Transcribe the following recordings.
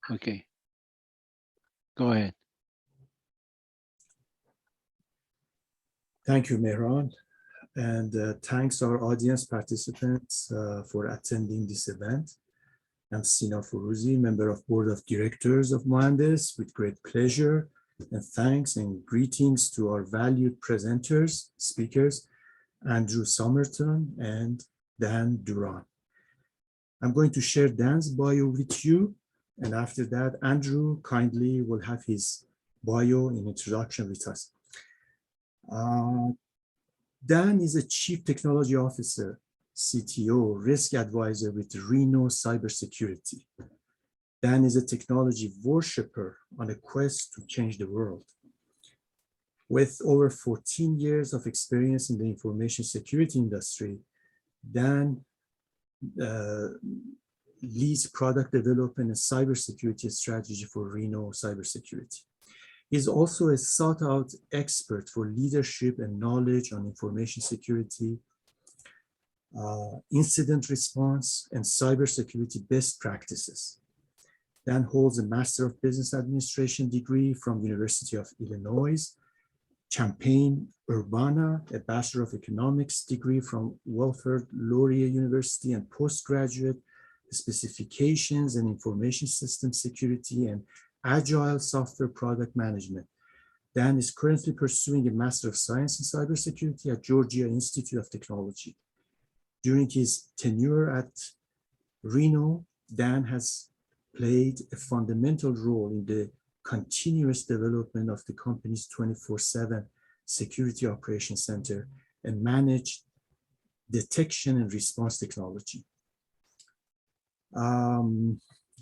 Okay, go ahead. Thank you, Mehran. And thanks our audience participants for attending this event. I'm Sina Furuzi, member of Board of Directors of Mohandes, with great pleasure and thanks and greetings to our valued presenters, speakers, Andrew Somerton and Dan Duran. I'm going to share Dan's bio with you, and after that, Andrew kindly will have his bio in introduction with us. Dan is a Chief Technology Officer, CTO, Risk Advisor with Rhyno Cybersecurity. Dan is a technology worshipper on a quest to change the world. With over 14 years of experience in the information security industry, Dan leads product development and cybersecurity strategy for Rhyno Cybersecurity. He's also a sought-out expert for leadership and knowledge on information security, incident response, and cybersecurity best practices. Dan holds a Master of Business Administration degree from University of Illinois, Champaign-Urbana, a Bachelor of Economics degree from Wilfrid Laurier University, and postgraduate specifications and information system security and agile software product management. Dan is currently pursuing a Master of Science in Cybersecurity at Georgia Institute of Technology. During his tenure at Rhyno, Dan has played a fundamental role in the continuous development of the company's 24/7 Security Operations Center and managed detection and response technology.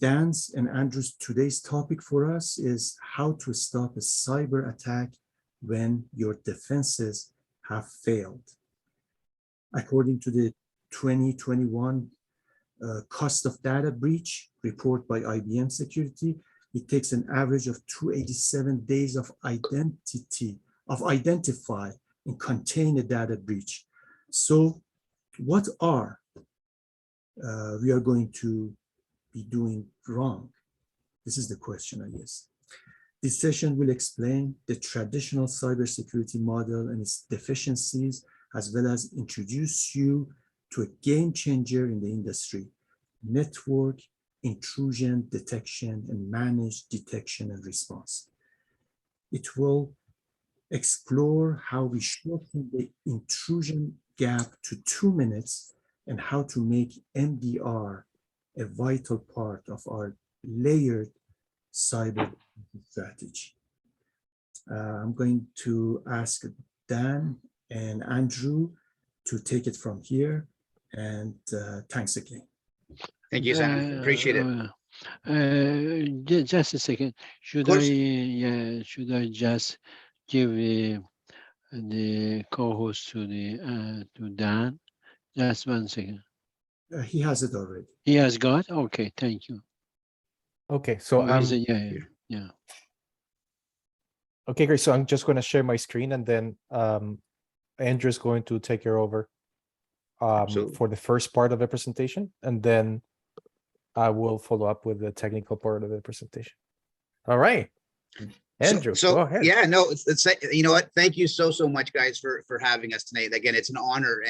Dan's and Andrew's today's topic for us is how to stop a cyber attack when your defenses have failed. According to the 2021 cost of data breach report by IBM Security, it takes an average of 287 days of identify and contain a data breach. So what are we are going to be doing wrong? This is the question, I guess. This session will explain the traditional cybersecurity model and its deficiencies, as well as introduce you to a game changer in the industry: network intrusion detection and managed detection and response. It will explore how we shorten the intrusion gap to 2 minutes and how to make MDR a vital part of our layered cyber strategy. I'm going to ask Dan and Andrew to take it from here, and thanks again. Thank you, Sam. Appreciate it. Just a second. Should I just give the co-host to Dan? Just 1 second. He has it already. He has got? Okay, thank you. Okay, so yeah. Okay, great. So I'm just going to share my screen, and then Andrew's going to take her over for the first part of the presentation, and then I will follow up with the technical part of the presentation. All right, Andrew, go ahead. Yeah, no, it's you know what? Thank you so much, guys, for having us tonight. Again, it's an honor,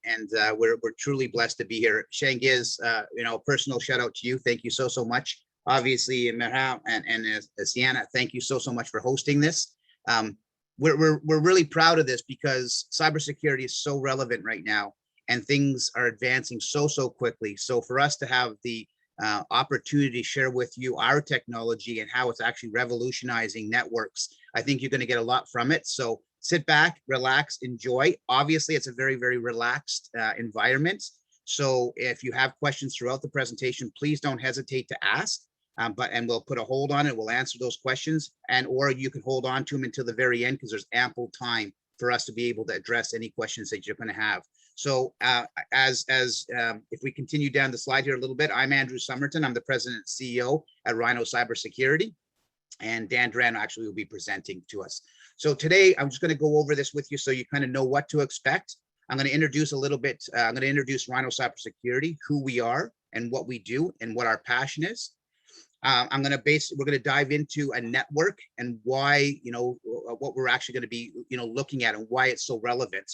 and we're truly blessed to be here. Shangiz, personal shout out to you. Thank you so much. Obviously, Mehran and Sienna, thank you so much for hosting this. We're really proud of this because cybersecurity is so relevant right now, and things are advancing so quickly. So for us to have the opportunity to share with you our technology and how it's actually revolutionizing networks, I think you're going to get a lot from it. So sit back, relax, enjoy. Obviously, it's a very relaxed environment. So if you have questions throughout the presentation, please don't hesitate to ask. And we'll put a hold on it. We'll answer those questions, or you can hold on to them until the very end, because there's ample time for us to be able to address any questions that you're going to have. So if we continue down the slide here a little bit, I'm Andrew Somerton. I'm the president and CEO at Rhyno Cybersecurity, and Dan Duran actually will be presenting to us. So today, I'm just going to go over this with you so you kind of know what to expect. I'm going to introduce a little bit. I'm going to introduce Rhyno Cybersecurity, who we are and what we do and what our passion is. we're going to dive into a network and why, what we're actually going to be, looking at and why it's so relevant.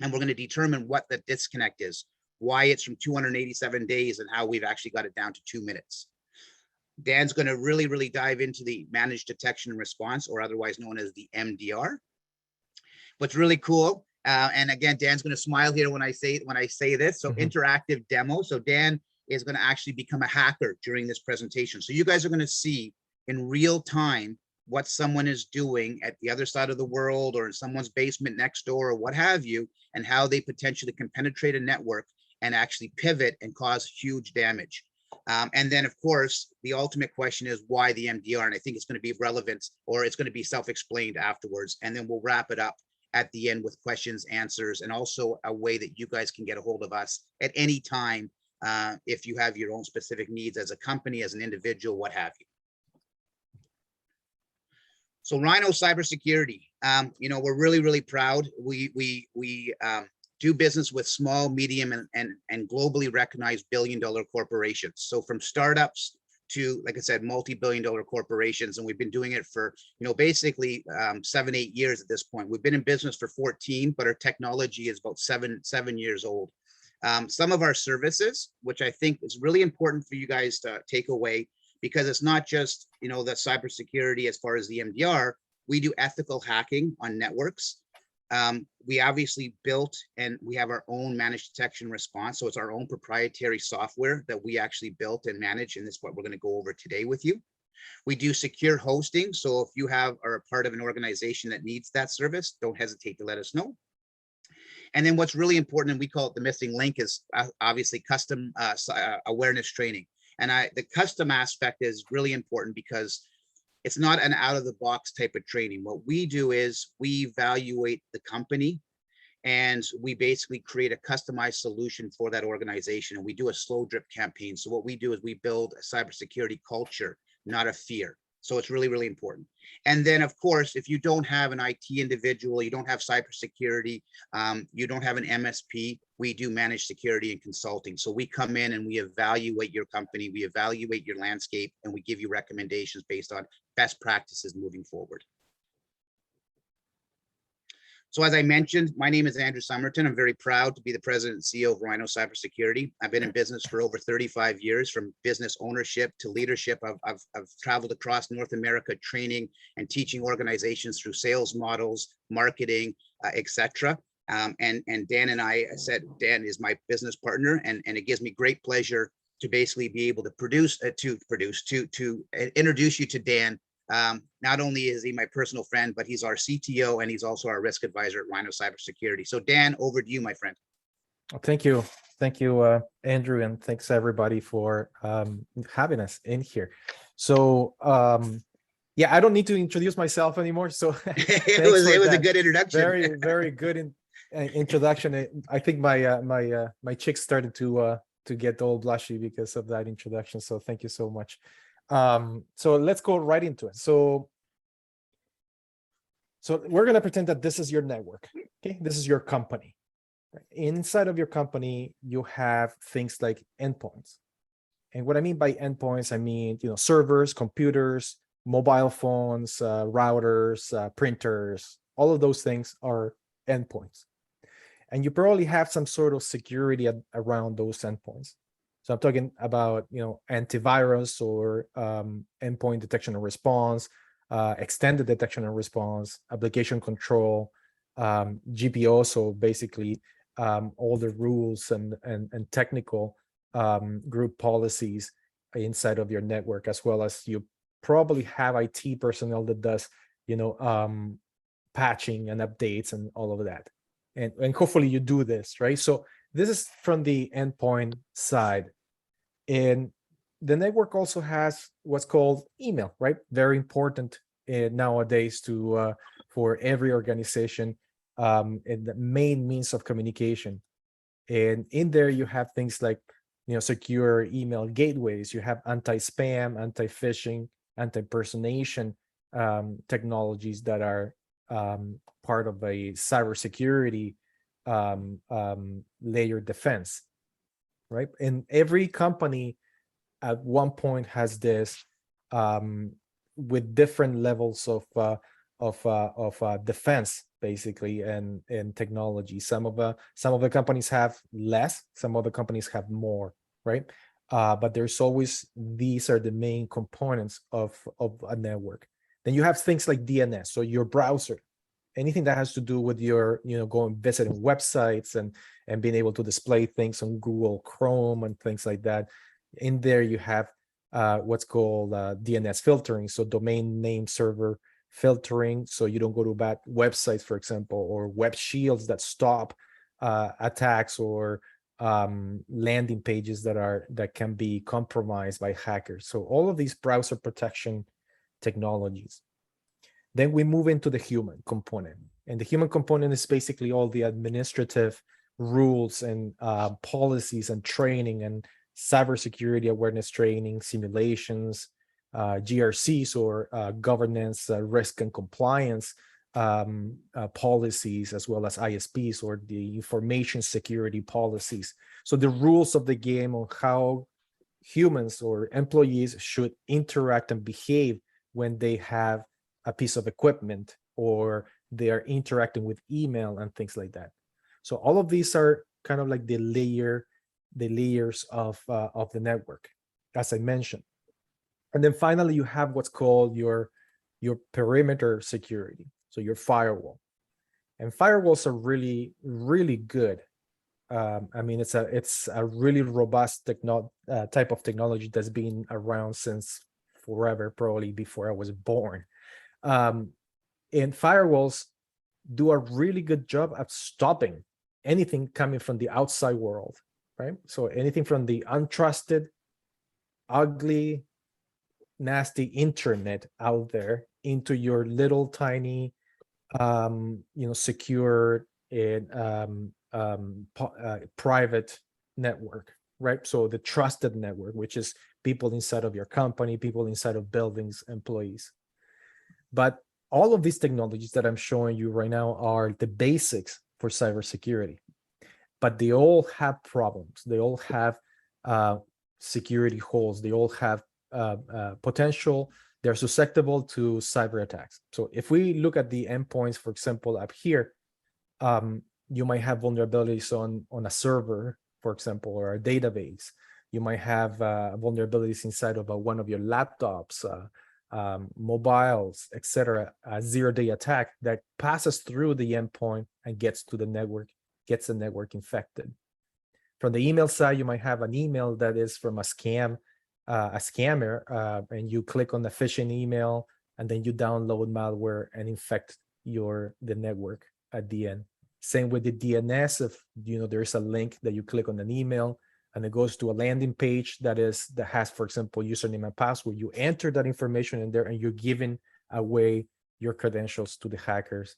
And we're going to determine what the disconnect is, why it's from 287 days and how we've actually got it down to 2 minutes. Dan's going to really dive into the managed detection and response, or otherwise known as the MDR. What's really cool, and again, Dan's going to smile here when I say this. So interactive demo. So Dan is going to actually become a hacker during this presentation. So you guys are going to see in real time what someone is doing at the other side of the world or in someone's basement next door or what have you, and how they potentially can penetrate a network and actually pivot and cause huge damage. And then, of course, the ultimate question is why the MDR? And I think it's going to be relevant, or it's going to be self-explained afterwards. And then we'll wrap it up at the end with questions, answers, and also a way that you guys can get a hold of us at any time if you have your own specific needs as a company, as an individual, what have you. So Rhyno Cybersecurity, we're really proud. We do business with small, medium, and globally recognized billion-dollar corporations. So from startups to, like I said, multi-billion-dollar corporations, and we've been doing it for, basically 7-8 years at this point. We've been in business for 14, but our technology is about seven years old. Some of our services, which I think is really important for you guys to take away, because it's not just, the cybersecurity as far as the MDR. We do ethical hacking on networks. We obviously built and we have our own managed detection response. So it's our own proprietary software that we actually built and manage. And this is what we're going to go over today with you. We do secure hosting. So if you are a part of an organization that needs that service, don't hesitate to let us know. And then what's really important, and we call it the missing link, is obviously custom awareness training. And the custom aspect is really important because it's not an out of the box type of training. What we do is we evaluate the company and we basically create a customized solution for that organization. And we do a slow drip campaign. So what we do is we build a cybersecurity culture, not a fear. So it's really important. And then, of course, if you don't have an IT individual, you don't have cybersecurity, you don't have an MSP, we do manage security and consulting. So we come in and we evaluate your company, we evaluate your landscape, and we give you recommendations based on best practices moving forward. So as I mentioned, my name is Andrew Somerton. I'm very proud to be the president and CEO of Rhyno Cybersecurity. I've been in business for over 35 years, from business ownership to leadership. I've traveled across North America training and teaching organizations through sales models, marketing, etc. And Dan and I said, Dan is my business partner, and it gives me great pleasure to basically be able to introduce you to Dan. Not only is he my personal friend, but he's our CTO and he's also our risk advisor at Rhyno Cybersecurity. So Dan, over to you, my friend. Thank you. Thank you, Andrew, and thanks everybody for having us in here. So yeah, I don't need to introduce myself anymore. So it was a good introduction. Very good introduction. I think my cheeks started to get all blushy because of that introduction. So thank you so much. So let's go right into it. So we're going to pretend that this is your network. Okay, this is your company. Inside of your company, you have things like endpoints. And what I mean by endpoints, I mean, servers, computers, mobile phones, routers, printers, all of those things are endpoints. And you probably have some sort of security around those endpoints. So I'm talking about, antivirus or endpoint detection and response, extended detection and response, application control, GPO. So basically, all the rules and technical group policies inside of your network, as well as you probably have IT personnel that does, patching and updates and all of that. And hopefully you do this, right? So this is from the endpoint side. And the network also has what's called email, right? Very important nowadays for every organization, and the main means of communication. And in there you have things like, secure email gateways. You have anti-spam, anti-phishing, anti-impersonation technologies that are part of a cybersecurity layer defense, right? And every company at one point has this with different levels of defense, basically, and technology. Some of the companies have less, some of the companies have more, right? But there's always, these are the main components of a network. Then you have things like DNS, so your browser, anything that has to do with your, going visiting websites and being able to display things on Google Chrome and things like that. In there you have what's called DNS filtering, so domain name server filtering, so you don't go to bad websites, for example, or web shields that stop attacks, or landing pages that can be compromised by hackers. So all of these browser protection technologies. Then we move into the human component, and the human component is basically all the administrative rules and policies and training and cybersecurity awareness training, simulations, GRCs, or governance, risk and compliance policies, as well as ISPs, or the information security policies. So the rules of the game on how humans or employees should interact and behave when they have a piece of equipment, or they are interacting with email and things like that. So all of these are kind of like the layers of the network, as I mentioned. And then finally, you have what's called your perimeter security, so your firewall. And firewalls are really, really good. I mean, it's a really robust type of technology that's been around since forever, probably before I was born. And firewalls do a really good job at stopping anything coming from the outside world, right? So anything from the untrusted, ugly, nasty internet out there into your little tiny, secure and private network, right? So the trusted network, which is people inside of your company, people inside of buildings, employees. But all of these technologies that I'm showing you right now are the basics for cybersecurity, but they all have problems. They all have security holes. They all have potential. They're susceptible to cyber attacks. So if we look at the endpoints, for example, up here, you might have vulnerabilities on a server, for example, or a database. You might have vulnerabilities inside of one of your laptops, mobiles, etc. A zero-day attack that passes through the endpoint and gets to the network, gets the network infected. From the email side, you might have an email that is from a scammer, and you click on the phishing email, and then you download malware and infect the network at the end. Same with the DNS. If there's a link that you click on an email and it goes to a landing page that has, for example, username and password, you enter that information in there and you're giving away your credentials to the hackers.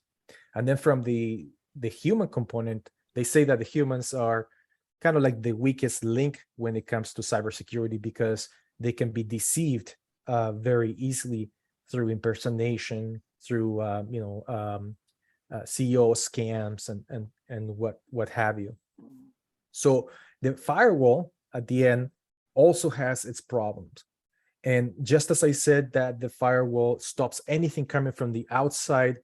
And then from the human component, they say that the humans are kind of like the weakest link when it comes to cybersecurity, because they can be deceived very easily through impersonation, through CEO scams and what have you. So the firewall at the end also has its problems. And just as I said that the firewall stops anything coming from the outside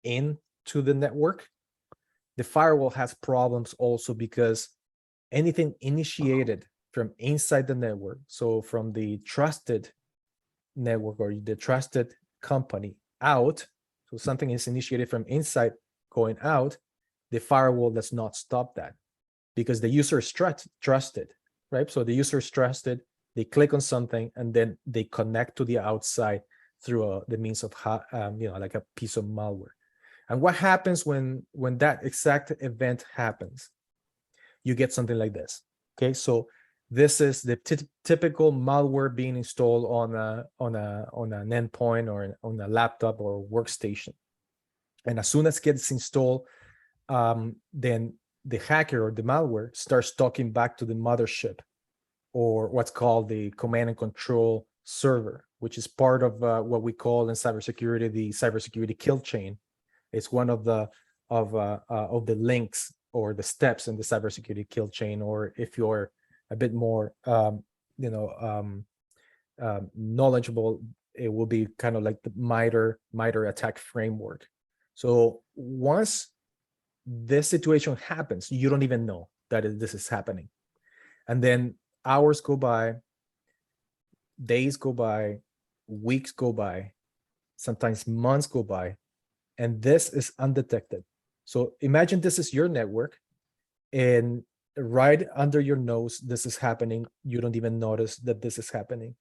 into the network, the firewall has problems also because anything initiated from inside the network, so from the trusted network or the trusted company out, so something is initiated from inside going out, the firewall does not stop that because the user is trusted, right? So the user is trusted, they click on something and then they connect to the outside through the means of like a piece of malware. And what happens when that exact event happens? You get something like this. Okay, so this is the typical malware being installed on an endpoint or on a laptop or workstation. And as soon as it gets installed, then the hacker or the malware starts talking back to the mothership, or what's called the command and control server, which is part of what we call in cybersecurity the cybersecurity kill chain. It's one of the links or the steps in the cybersecurity kill chain, or if you're a bit more knowledgeable, it will be kind of like the MITRE attack framework. So once this situation happens, you don't even know that this is happening. And then hours go by, days go by, weeks go by, sometimes months go by, and this is undetected. So imagine this is your network, and right under your nose, this is happening. You don't even notice that this is happening.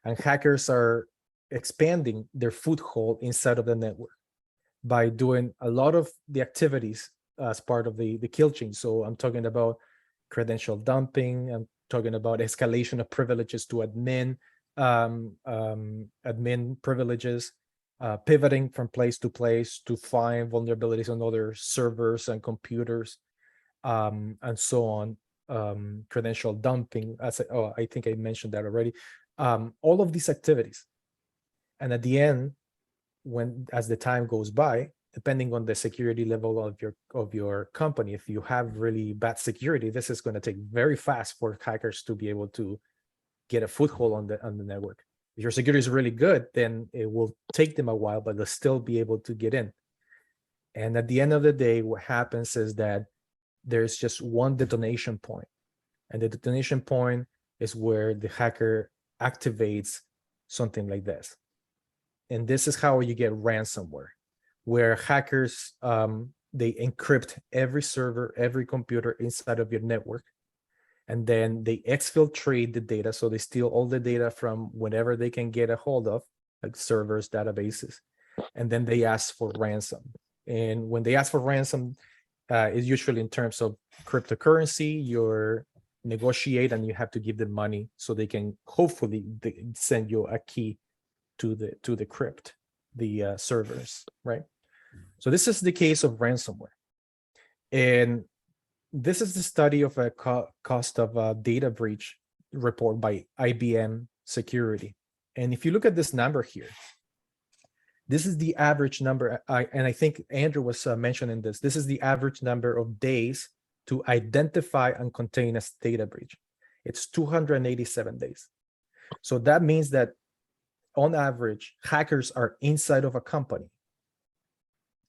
And hackers are expanding their foothold inside of the network by doing a lot of the activities as part of the kill chain. So I'm talking about credential dumping. I'm talking about escalation of privileges to admin, admin privileges, pivoting from place to place to find vulnerabilities on other servers and computers, and so on. Credential dumping, I think I mentioned that already. All of these activities. And at the end, as the time goes by, depending on the security level of your company, if you have really bad security, this is going to take very fast for hackers to be able to get a foothold on the network. If your security is really good, then it will take them a while, but they'll still be able to get in. And at the end of the day, what happens is that there's just one detonation point. And the detonation point is where the hacker activates something like this. And this is how you get ransomware, where hackers, they encrypt every server, every computer inside of your network. And then they exfiltrate the data. So they steal all the data from whatever they can get a hold of, like servers, databases. And then they ask for ransom. And when they ask for ransom, it's usually in terms of cryptocurrency. You're negotiate and you have to give them money so they can hopefully send you a key to the crypt, the servers, right? So this is the case of ransomware. And this is the study of a cost of a data breach report by IBM Security. And if you look at this number here, this is the average number, and I think Andrew was mentioning this. This is the average number of days to identify and contain a data breach. It's 287 days. So that means that on average, hackers are inside of a company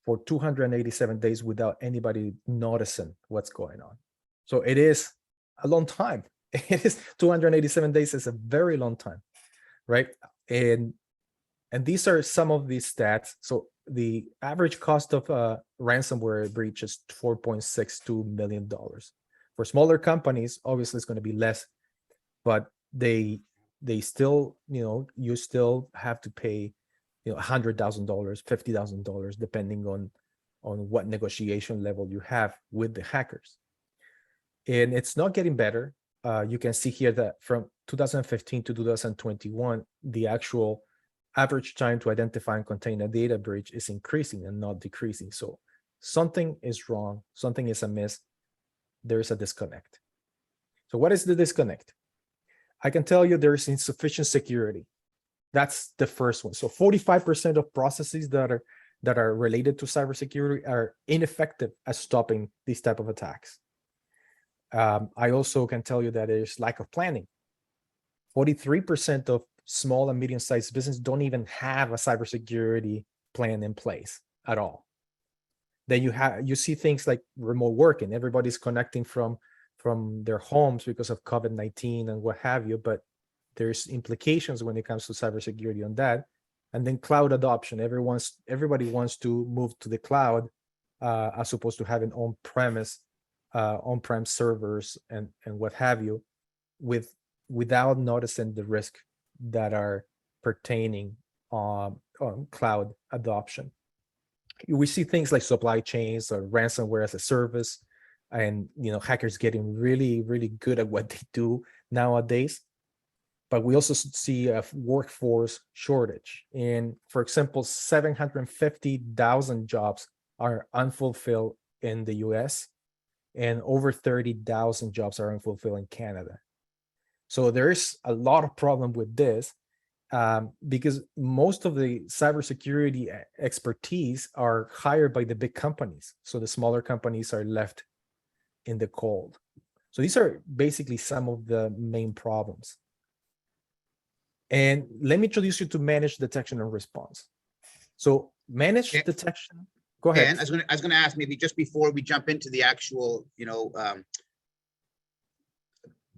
for 287 days without anybody noticing what's going on. So it is a long time. It is 287 days is a very long time, right? And these are some of these stats. So the average cost of a ransomware breach is $4.62 million. For smaller companies, obviously it's going to be less, but they still, you still have to pay, $100,000, $50,000, depending on what negotiation level you have with the hackers. And it's not getting better. You can see here that from 2015 to 2021, the actual average time to identify and contain a data breach is increasing and not decreasing. So something is wrong, something is amiss. There's a disconnect. So what is the disconnect? I can tell you there's insufficient security. That's the first one. So 45% of processes that are related to cybersecurity are ineffective at stopping these type of attacks. I also can tell you that there's lack of planning. 43% of small and medium-sized businesses don't even have a cybersecurity plan in place at all. Then you see things like remote working. Everybody's connecting from their homes because of COVID-19 and what have you, but there's implications when it comes to cybersecurity on that. And then cloud adoption. Everybody wants to move to the cloud as opposed to having on-prem servers and what have you, without noticing the risk that are pertaining on cloud adoption. We see things like supply chains or ransomware as a service, and hackers getting really, really good at what they do nowadays. But we also see a workforce shortage. And for example, 750,000 jobs are unfulfilled in the US, and over 30,000 jobs are unfulfilled in Canada. So there's a lot of problem with this because most of the cybersecurity expertise are hired by the big companies. So the smaller companies are left in the cold. So these are basically some of the main problems. And let me introduce you to managed detection and response. So managed Okay. detection, go ahead. Dan, I was gonna ask, maybe just before we jump into the actual,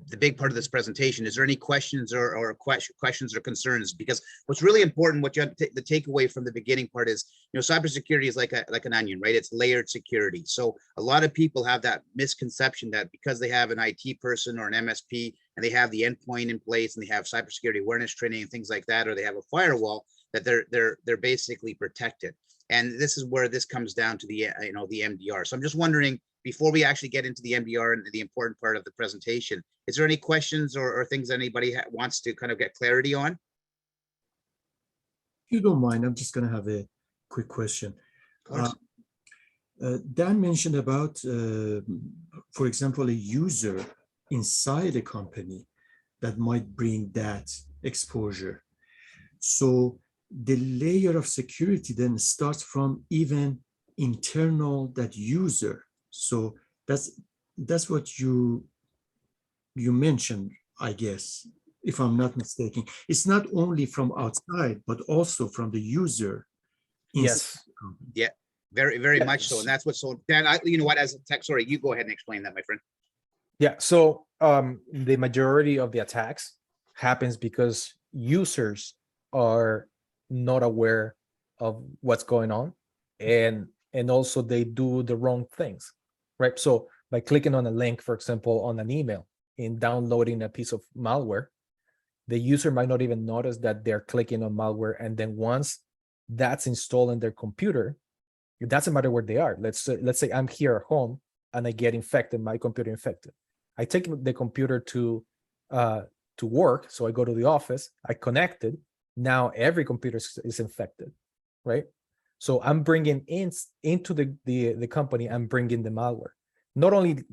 the big part of this presentation, is there any questions or questions or concerns? Because what's really important, what you have to the takeaway from the beginning part is, cybersecurity is like an onion, right? It's layered security. So a lot of people have that misconception that because they have an IT person or an MSP and they have the endpoint in place and they have cybersecurity awareness training and things like that, or they have a firewall, that they're basically protected. And this is where this comes down to the the MDR. So I'm just wondering, before we actually get into the MDR and the important part of the presentation, is there any questions or things anybody wants to kind of get clarity on? If you don't mind, I'm just going to have a quick question. Dan mentioned about, for example, a user inside a company that might bring that exposure. So the layer of security then starts from even internal that user. So that's what you mentioned, I guess, if I'm not mistaken. It's not only from outside, but also from the user. Yes. Yeah, very much so. And that's what's so, Dan, you know what, as a tech, sorry, you go ahead and explain that, my friend. Yeah, so the majority of the attacks happens because users are not aware of what's going on, and also they do the wrong things, right? So by clicking on a link, for example, on an email and downloading a piece of malware, the user might not even notice that they're clicking on malware, and then once that's installed in their computer, it doesn't matter where they are. Let's say I'm here at home and I get infected, my computer infected. I take the computer to work, so I go to the office, I connect it. Now every computer is infected, right? So I'm bringing into the company, I'm bringing the malware, not only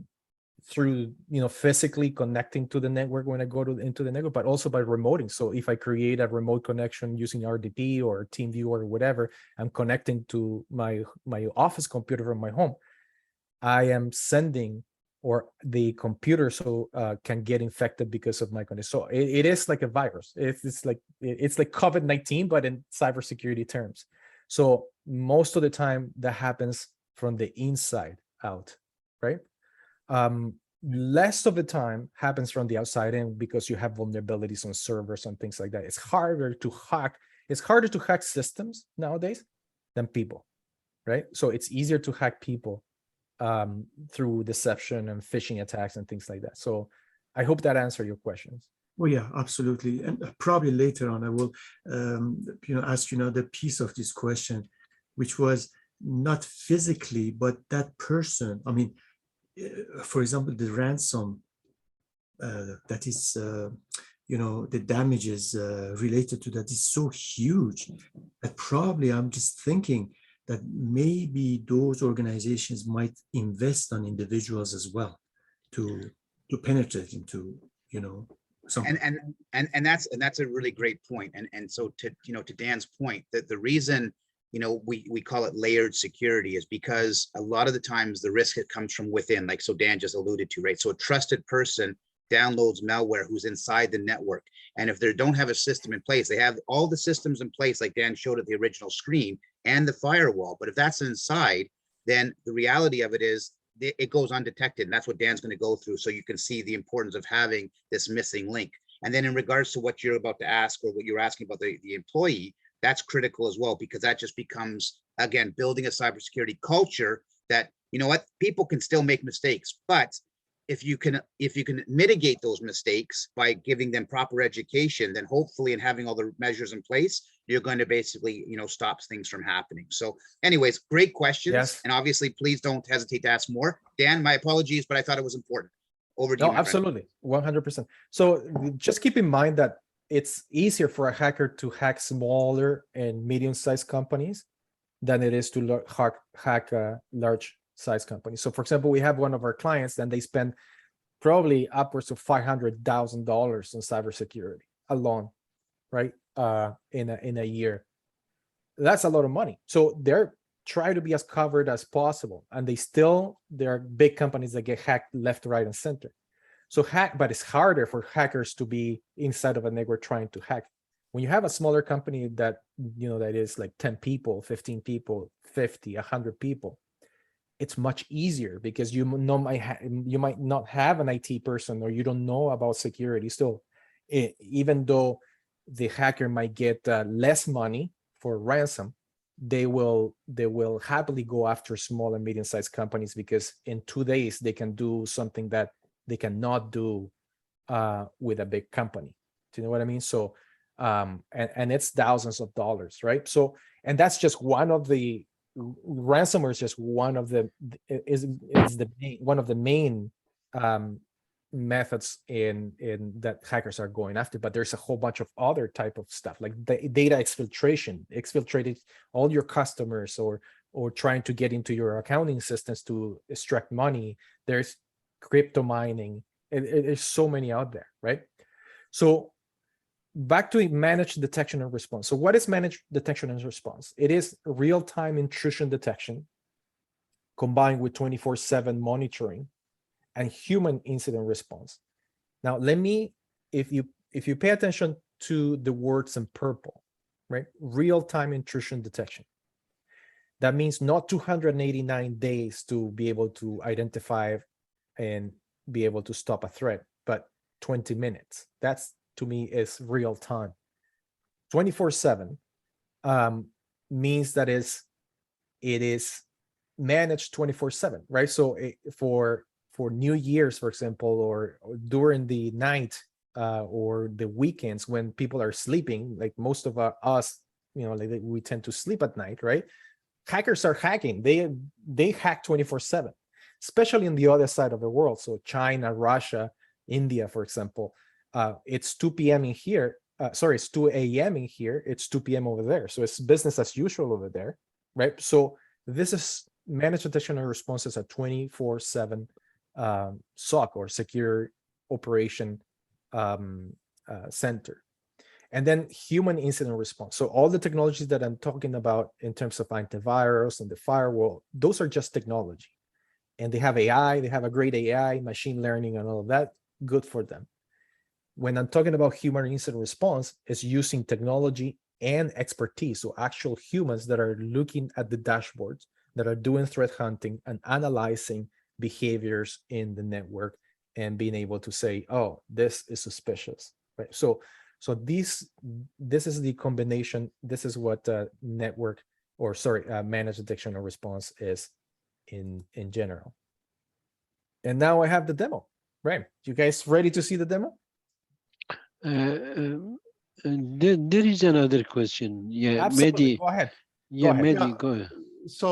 through physically connecting to the network when I go into the network, but also by remoting. So if I create a remote connection using RDP or TeamViewer or whatever, I'm connecting to my office computer from my home. I am sending, or the computer can get infected because of my connection. So it is like a virus. It's like COVID-19, but in cybersecurity terms. So most of the time that happens from the inside out, right? Less of the time happens from the outside in, because you have vulnerabilities on servers and things like that. It's harder to hack. It's harder to hack systems nowadays than people, right? So it's easier to hack people through deception and phishing attacks and things like that. So I hope that answered your questions. Oh yeah, absolutely. And probably later on I will ask the piece of this question, which was not physically, but that person, I mean, for example, the ransom that is the damages related to that is so huge that probably I'm just thinking that maybe those organizations might invest on individuals as well to penetrate into something. And that's a really great point. And so to Dan's point, that the reason we call it layered security is because a lot of the times the risk comes from within, like so Dan just alluded to, right? So a trusted person downloads malware who's inside the network, and if they don't have a system in place, they have all the systems in place like Dan showed at the original screen and the firewall, but if that's inside, then the reality of it is it goes undetected, and that's what Dan's going to go through, so you can see the importance of having this missing link. And then in regards to what you're about to ask, or what you're asking about the employee, that's critical as well, because that just becomes, again, building a cybersecurity culture that, people can still make mistakes, but if you can mitigate those mistakes by giving them proper education, then hopefully, and having all the measures in place, you're going to basically, stop things from happening. So anyways, great questions. Yes. And obviously, please don't hesitate to ask more. Dan, my apologies, but I thought it was important. Over to you. No, absolutely. 100%. So just keep in mind that it's easier for a hacker to hack smaller and medium-sized companies than it is to hack a large-sized company. So, for example, we have one of our clients, and they spend probably upwards of $500,000 on cybersecurity alone, right? In a year. That's a lot of money. So they're trying to be as covered as possible, and there are big companies that get hacked left, right, and center. So but it's harder for hackers to be inside of a network trying to hack When you have a smaller company that, that is like 10 people, 15 people, 50, 100 people, it's much easier because you might not have an IT person, or you don't know about security. So even though the hacker might get less money for ransom, they will happily go after small and medium-sized companies, because in 2 days they can do something that they cannot do with a big company. Do you know what I mean? So and it's thousands of dollars, right? So, and that's just one of the ransomware is just one of the one of the main methods in that hackers are going after. But there's a whole bunch of other type of stuff, like the data exfiltrated all your customers, or trying to get into your accounting systems to extract money. There's crypto mining. There's so many out there, right? So back to managed detection and response. So what is managed detection and response? It is real-time intrusion detection combined with 24/7 monitoring and human incident response. Now, if you pay attention to the words in purple, right? Real-time intrusion detection. That means not 289 days to be able to identify and be able to stop a threat, but 20 minutes. That's, to me, is real time. 24/7 means that it is managed 24/7, right? So for New Year's, for example, or during the night or the weekends when people are sleeping, like most of us, like we tend to sleep at night, right? Hackers are hacking. They hack 24/7, especially in the other side of the world. So China, Russia, India, for example. It's 2 p.m. in here. It's 2 a.m. in here. It's 2 p.m. over there. So it's business as usual over there, right? So this is managed detection and response is a 24/7 SOC, or secure operation center. And then human incident response. So all the technologies that I'm talking about in terms of antivirus and the firewall, those are just technology. And they have AI, they have a great AI, machine learning and all of that, good for them. When I'm talking about human incident response, it's using technology and expertise. So actual humans that are looking at the dashboards, that are doing threat hunting and analyzing behaviors in the network and being able to say, oh, this is suspicious, right? So this is the combination. This is what managed detection and response is in general. And now I have the demo, right? You guys ready to see the demo? There is another question. Yeah, absolutely. Mehdi. Go ahead. Yeah, Mehdi, go ahead. So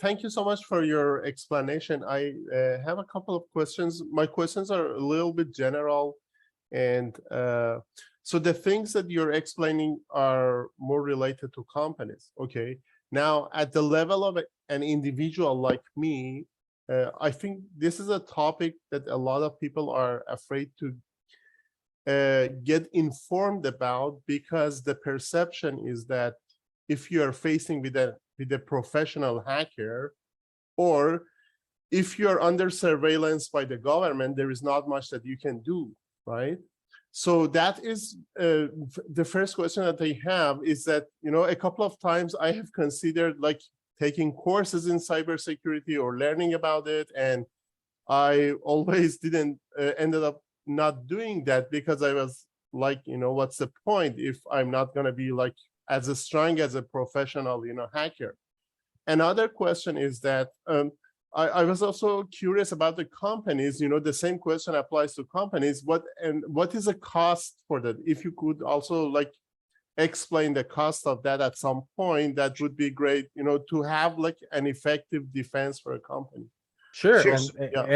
thank you so much for your explanation. I have a couple of questions. My questions are a little bit general. And so the things that you're explaining are more related to companies. Okay. Now, at the level of an individual like me, I think this is a topic that a lot of people are afraid to get informed about, because the perception is that if you are facing with a professional hacker, or if you're under surveillance by the government, there is not much that you can do, right? So that is the first question that I have, is that, a couple of times I have considered like taking courses in cybersecurity or learning about it, and I always didn't ended up not doing that, because I was like, what's the point if I'm not going to be like as strong as a professional, hacker? Another question is that I was also curious about the companies. The same question applies to companies. What is the cost for that? If you could also like explain the cost of that at some point, that would be great. To have like an effective defense for a company. Sure. Sure.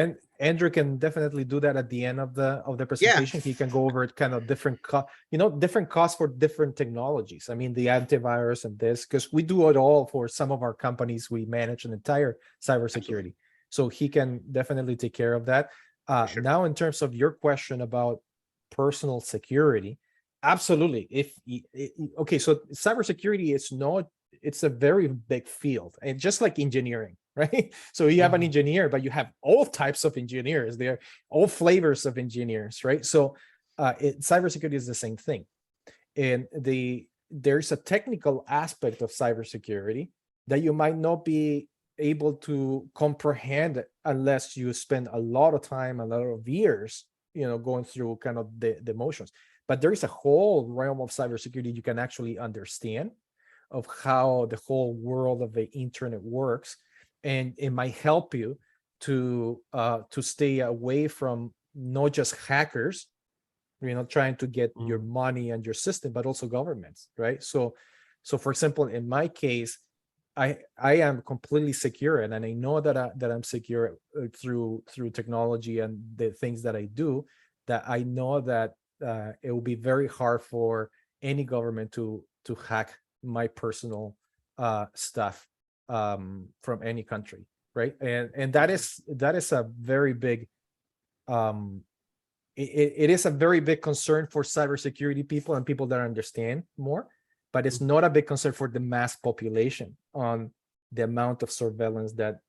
And Andrew can definitely do that at the end of the presentation. He can go over kind of different costs for different technologies. I mean, the antivirus and this, because we do it all for some of our companies. We manage an entire cybersecurity. So he can definitely take care of that. Sure. Now, in terms of your question about personal security, absolutely. Okay, so cybersecurity it's a very big field, and just like engineering, right? So you have an engineer, but you have all types of engineers. There are all flavors of engineers, right? So cybersecurity is the same thing. And there's a technical aspect of cybersecurity that you might not be able to comprehend unless you spend a lot of time, a lot of years, going through kind of the motions. But there is a whole realm of cybersecurity you can actually understand of how the whole world of the internet works, and it might help you to stay away from not just hackers, trying to get your money and your system, but also governments, right? So for example, in my case, I am completely secure, and I know that I'm secure through technology and the things that I do. That I know that it will be very hard for any government to hack my personal stuff from any country, right? And that is a very big it is a very big concern for cybersecurity people and people that understand more, but it's not a big concern for the mass population on the amount of surveillance that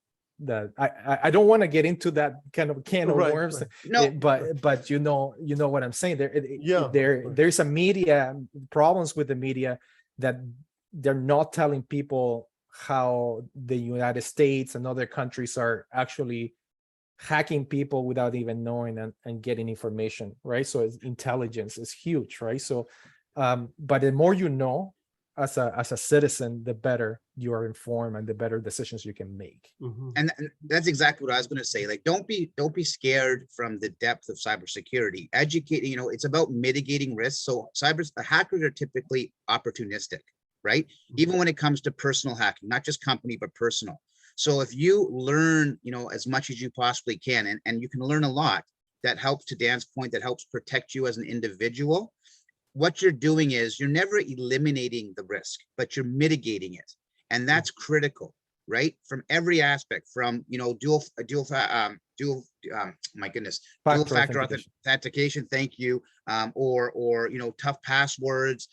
I don't want to get into that kind of can of worms. No. But you know what I'm saying. Yeah, there's a media problems with the media that they're not telling people how the United States and other countries are actually hacking people without even knowing and getting information, right? So intelligence is huge, right? So but the more you know as a citizen, the better you are informed and the better decisions you can make. And that's exactly what I was going to say. Like, don't be scared from the depth of cybersecurity. Educating, it's about mitigating risks. So hackers are typically opportunistic, right? Even when it comes to personal hacking, not just company, but personal. So if you learn, as much as you possibly can, and you can learn a lot, that helps, to Dan's point, that helps protect you as an individual. What you're doing is you're never eliminating the risk, but you're mitigating it. And that's critical, right? From every aspect, from, dual factor authentication. Thank you. Or tough passwords,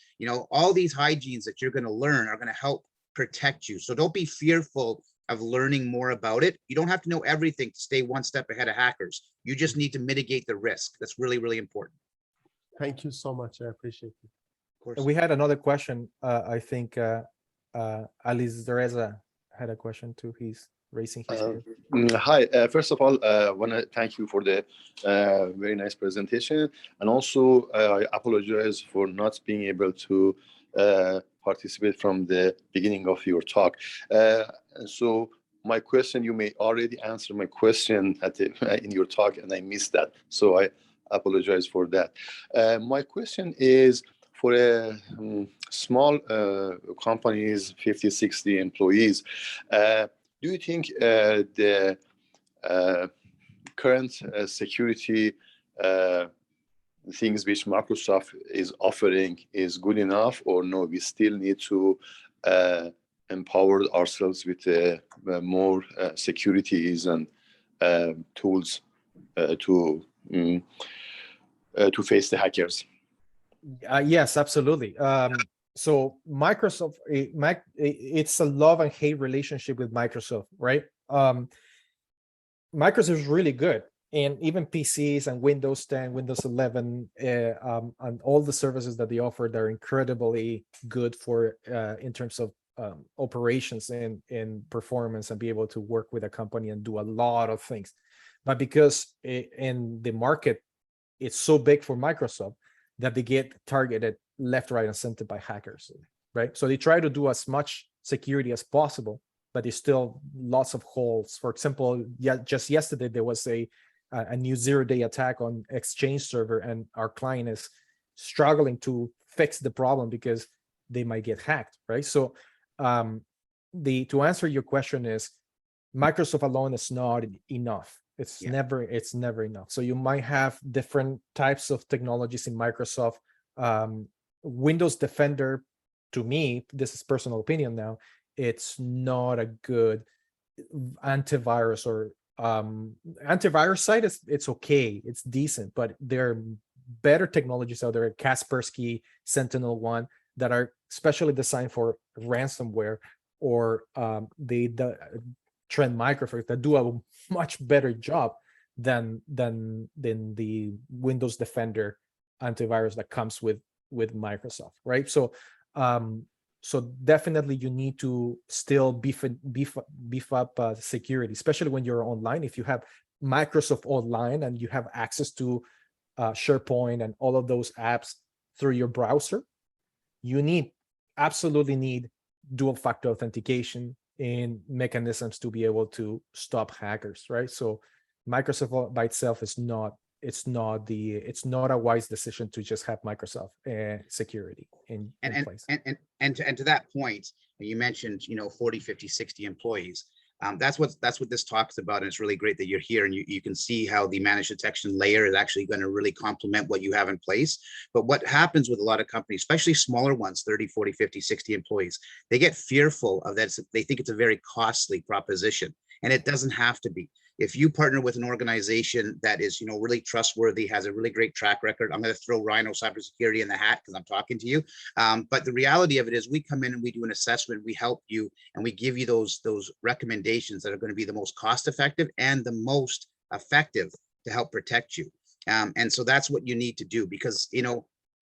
all these hygienes that you're going to learn are going to help protect you. So don't be fearful of learning more about it. You don't have to know everything to stay one step ahead of hackers. You just need to mitigate the risk. That's really, really important. Thank you so much. I appreciate it. Of course. We had another question. I think Alice Teresa had a question too. He's raising his hand. Hi. First of all, I want to thank you for the very nice presentation. And also, I apologize for not being able to participate from the beginning of your talk. So my question, you may already answer my question in your talk, and I missed that. So I apologize for that. My question is for small companies, 50, 60 employees. Do you think the current security things which Microsoft is offering is good enough, or no, we still need to empower ourselves with more securities and tools to face the hackers? Yes, absolutely. So Microsoft, it's a love and hate relationship with Microsoft, right? Microsoft is really good, and even PCs and Windows 10, Windows 11, and all the services that they offer, they're incredibly good for in terms of operations and performance, and be able to work with a company and do a lot of things. But because in the market, it's so big for Microsoft that they get targeted left, right, and center by hackers, right? So they try to do as much security as possible, but there's still lots of holes. For example, just yesterday, there was a new zero-day attack on Exchange server, and our client is struggling to fix the problem because they might get hacked, right? So to answer your question is, Microsoft alone is not enough. It's never enough. So you might have different types of technologies in Microsoft. Windows Defender, to me, this is personal opinion now, it's not a good antivirus, or antivirus side. It's okay, it's decent, but there are better technologies out there, Kaspersky, Sentinel-1, that are specially designed for ransomware, or the Trend Microphone, that do a much better job than the Windows Defender antivirus that comes with with Microsoft, right? So so definitely you need to still beef up security, especially when you're online. If you have Microsoft Online and you have access to SharePoint and all of those apps through your browser, you absolutely need dual factor authentication and mechanisms to be able to stop hackers, right? So Microsoft by itself is not a wise decision to just have Microsoft security in place. And to that point, you mentioned, 40, 50, 60 employees. That's what this talks about, and it's really great that you're here, and you can see how the managed detection layer is actually going to really complement what you have in place. But what happens with a lot of companies, especially smaller ones, 30, 40, 50, 60 employees, they get fearful of that. They think it's a very costly proposition, and it doesn't have to be. If you partner with an organization that is, really trustworthy, has a really great track record, I'm going to throw Rhyno Cybersecurity in the hat because I'm talking to you. But the reality of it is we come in and we do an assessment, we help you, and we give you those recommendations that are going to be the most cost effective and the most effective to help protect you. And so that's what you need to do, because,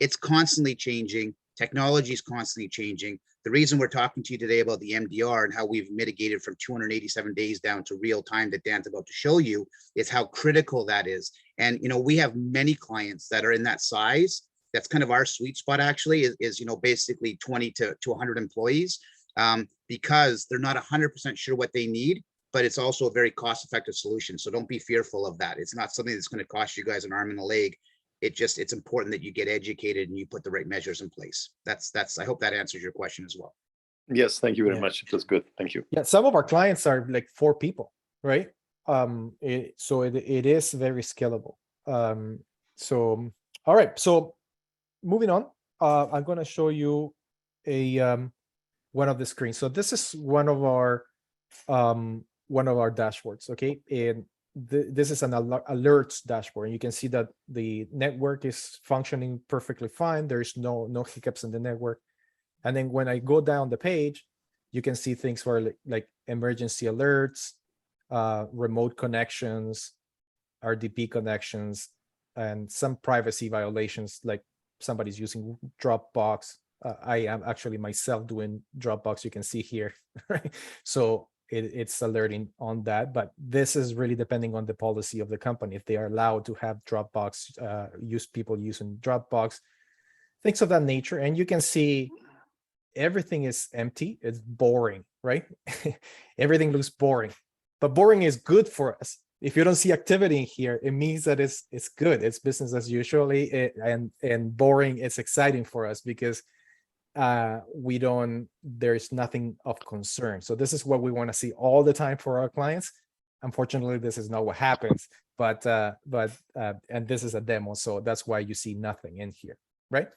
it's constantly changing. Technology is constantly changing. The reason we're talking to you today about the MDR and how we've mitigated from 287 days down to real time that Dan's about to show you is how critical that is. And, we have many clients that are in that size. That's kind of our sweet spot, actually, is basically 20 to 100 employees, because they're not 100% sure what they need, but it's also a very cost-effective solution. So don't be fearful of that. It's not something that's going to cost you guys an arm and a leg. It's important that you get educated and you put the right measures in place. I hope that answers your question as well. Yes, thank you very much. It was good. Thank you. Yeah, some of our clients are like 4 people, right? So it is very scalable. So all right. So moving on, I'm going to show you one of the screens. So this is one of our dashboards. Okay, and this is an alerts dashboard. And you can see that the network is functioning perfectly fine. There's no hiccups in the network. And then when I go down the page, you can see things for like emergency alerts, remote connections, RDP connections, and some privacy violations, like somebody's using Dropbox. I am actually myself doing Dropbox, you can see here, right? So it's alerting on that, but this is really depending on the policy of the company. If they are allowed to have Dropbox, people using Dropbox, things of that nature. And you can see everything is empty. It's boring, right? Everything looks boring, but boring is good for us. If you don't see activity in here, it means that it's good. It's business as usual, and boring is exciting for us because there's nothing of concern. So this is what we want to see all the time for our clients. Unfortunately, this is not what happens, but and this is a demo, so that's why you see nothing in here, right?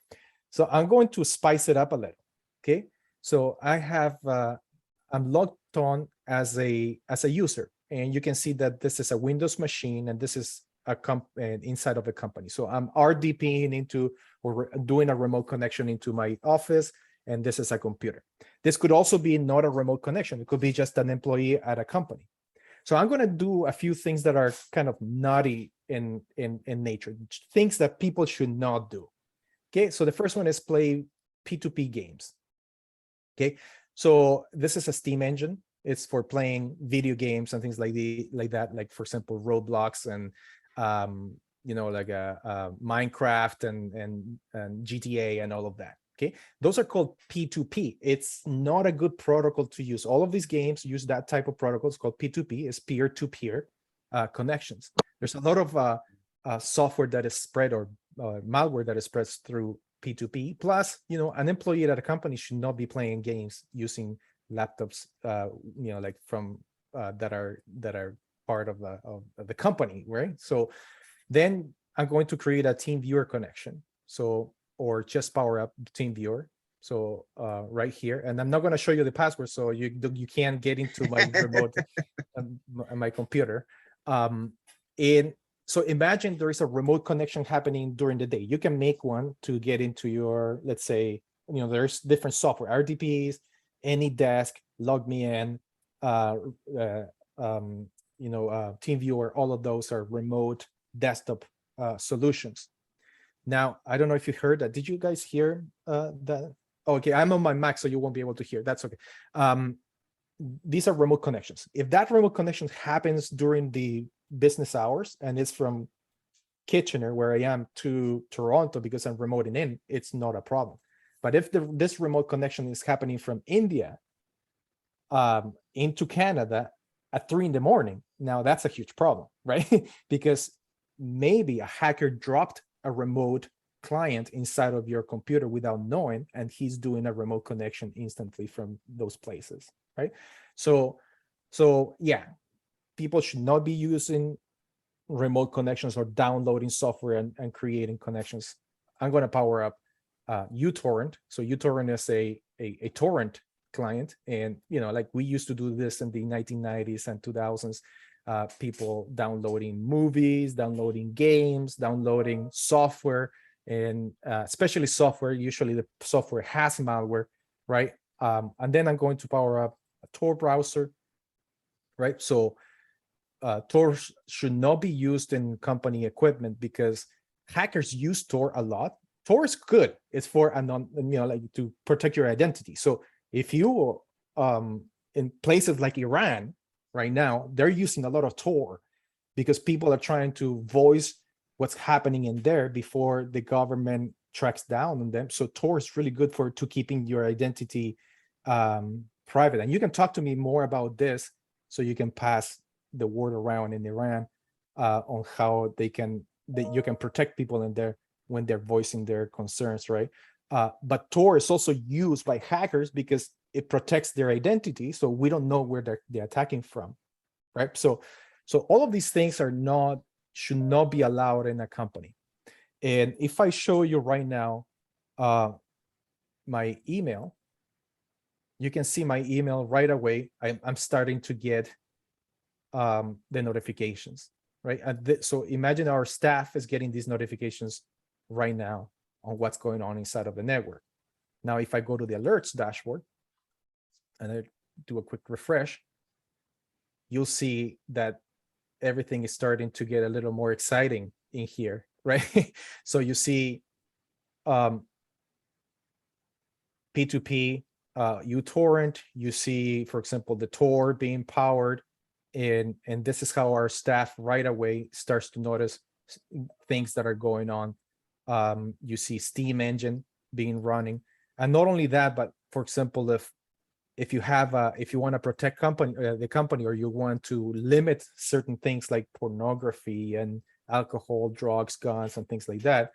So I'm going to spice it up a little. Okay, so I have I'm logged on as a user, and you can see that this is a Windows machine, and this is inside of the company. So I'm RDPing into, or doing a remote connection into my office, and this is a computer. This could also be not a remote connection. It could be just an employee at a company. So I'm going to do a few things that are kind of naughty in nature, things that people should not do. Okay, so the first one is play P2P games. Okay, so this is a Steam engine. It's for playing video games and things like that, like for example, Roblox and like Minecraft and GTA and all of that. Okay, those are called P2P. It's not a good protocol to use. All of these games use that type of protocol. It's called P2P. It's peer-to-peer connections. There's a lot of software that is spread, or malware that is spread through P2P. Plus, an employee at a company should not be playing games using laptops, like from that are part of the company, right? So then I'm going to create a team viewer connection. So, or just power up team viewer. So right here, and I'm not going to show you the password, so you can't get into my remote my computer. And so imagine there is a remote connection happening during the day. You can make one to get into your, let's say, there's different software, RDPs, AnyDesk, LogMeIn, TeamViewer. All of those are remote desktop solutions. Now, I don't know if you heard that. Did you guys hear that? Okay, I'm on my Mac, so you won't be able to hear. That's okay. These are remote connections. If that remote connection happens during the business hours and it's from Kitchener, where I am, to Toronto because I'm remoting in, it's not a problem. But if this remote connection is happening from India into Canada at 3 a.m, now that's a huge problem, right? Because maybe a hacker dropped a remote client inside of your computer without knowing, and he's doing a remote connection instantly from those places, right? So yeah, people should not be using remote connections or downloading software and creating connections. I'm going to power up uTorrent. So uTorrent is a torrent client, and like we used to do this in the 1990s and 2000s. People downloading movies, downloading games, downloading software, and especially software. Usually the software has malware, right? And then I'm going to power up a Tor browser, right? So Tor should not be used in company equipment because hackers use Tor a lot. Tor is good. It's for like to protect your identity. So if you in places like Iran right now, they're using a lot of Tor because people are trying to voice what's happening in there before the government tracks down on them. So Tor is really good to keeping your identity private. And you can talk to me more about this so you can pass the word around in Iran on how you can protect people in there when they're voicing their concerns, right? But Tor is also used by hackers because it protects their identity, so we don't know where they're attacking from, right? So all of these things should not be allowed in a company. And if I show you right now my email, you can see my email right away. I'm starting to get the notifications, right? So imagine our staff is getting these notifications right now on what's going on inside of the network. Now, if I go to the alerts dashboard and I do a quick refresh, you'll see that everything is starting to get a little more exciting in here, right? So you see P2P, uTorrent, you see, for example, the Tor being powered, and this is how our staff right away starts to notice things that are going on. You see Steam engine being running, and not only that, but for example, if you want to protect the company, or you want to limit certain things like pornography and alcohol, drugs, guns, and things like that,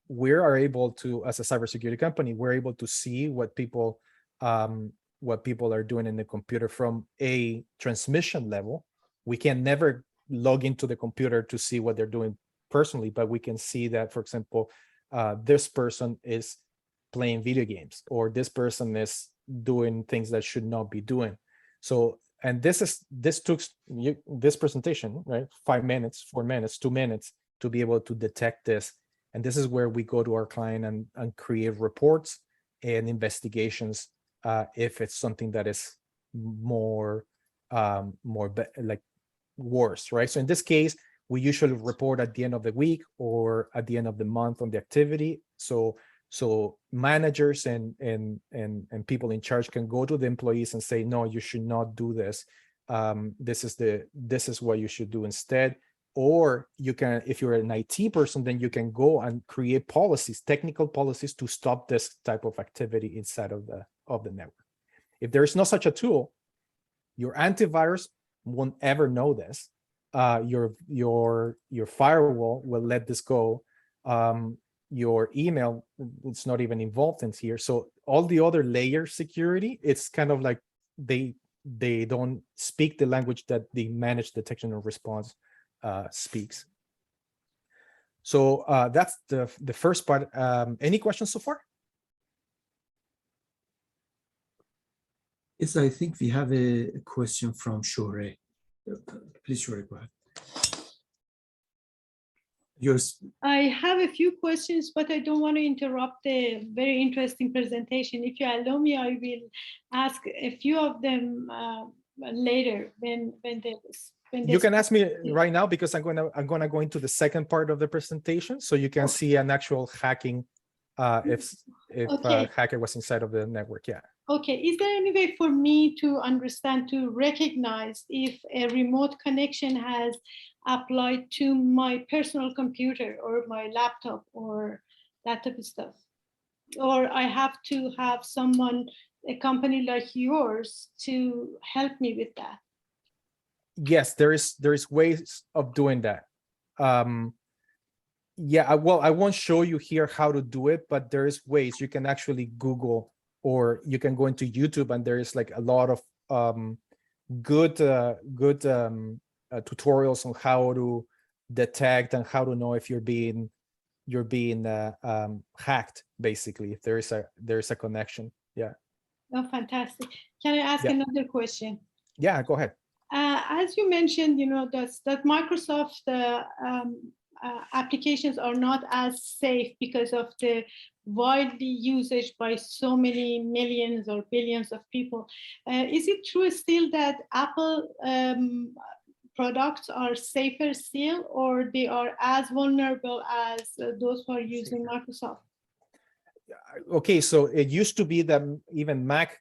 we are able to, as a cybersecurity company, we're able to see what people are doing in the computer from a transmission level. We can never log into the computer to see what they're doing personally, but we can see that, for example, this person is playing video games, or this person is doing things that should not be doing. So, and this took this presentation, right? 5 minutes, 4 minutes, 2 minutes to be able to detect this. And this is where we go to our client and create reports and investigations if it's something that is more like worse, right? So in this case, we usually report at the end of the week or at the end of the month on the activity. So managers and people in charge can go to the employees and say, no, you should not do this. This is what you should do instead. Or you can, if you're an IT person, then you can go and create policies, technical policies, to stop this type of activity inside of the network. If there is no such a tool, your antivirus won't ever know this. Your firewall will let this go. Your email, it's not even involved in here. So all the other layer security, it's kind of like they don't speak the language that the managed detection and response speaks. So that's the first part. Any questions so far? Yes, I think we have a question from Shore. Please, Shore, go ahead. Yours. I have a few questions, but I don't want to interrupt the very interesting presentation. If you allow me, I will ask a few of them later when the when You they can ask me Yeah. right now because I'm gonna go into the second part of the presentation, so you can see an actual hacking if Okay. hacker was inside of the network. Yeah. Okay, is there any way for me to understand, to recognize if a remote connection has applied to my personal computer or my laptop or that type of stuff? Or I have to have someone, a company like yours, to help me with that? Yes, there is ways of doing that. Yeah, well, I won't show you here how to do it, but there is ways. You can actually Google, or you can go into YouTube, and there is like a lot of good tutorials on how to detect and how to know if you're being hacked, basically, if there is a connection. Yeah. Oh, fantastic. Can I ask Yeah. another question? Yeah, go ahead. As you mentioned, that Microsoft applications are not as safe because of the widely usage by so many millions or billions of people. Is it true still that Apple products are safer still, or they are as vulnerable as those who are using Microsoft? Okay, so it used to be that even Mac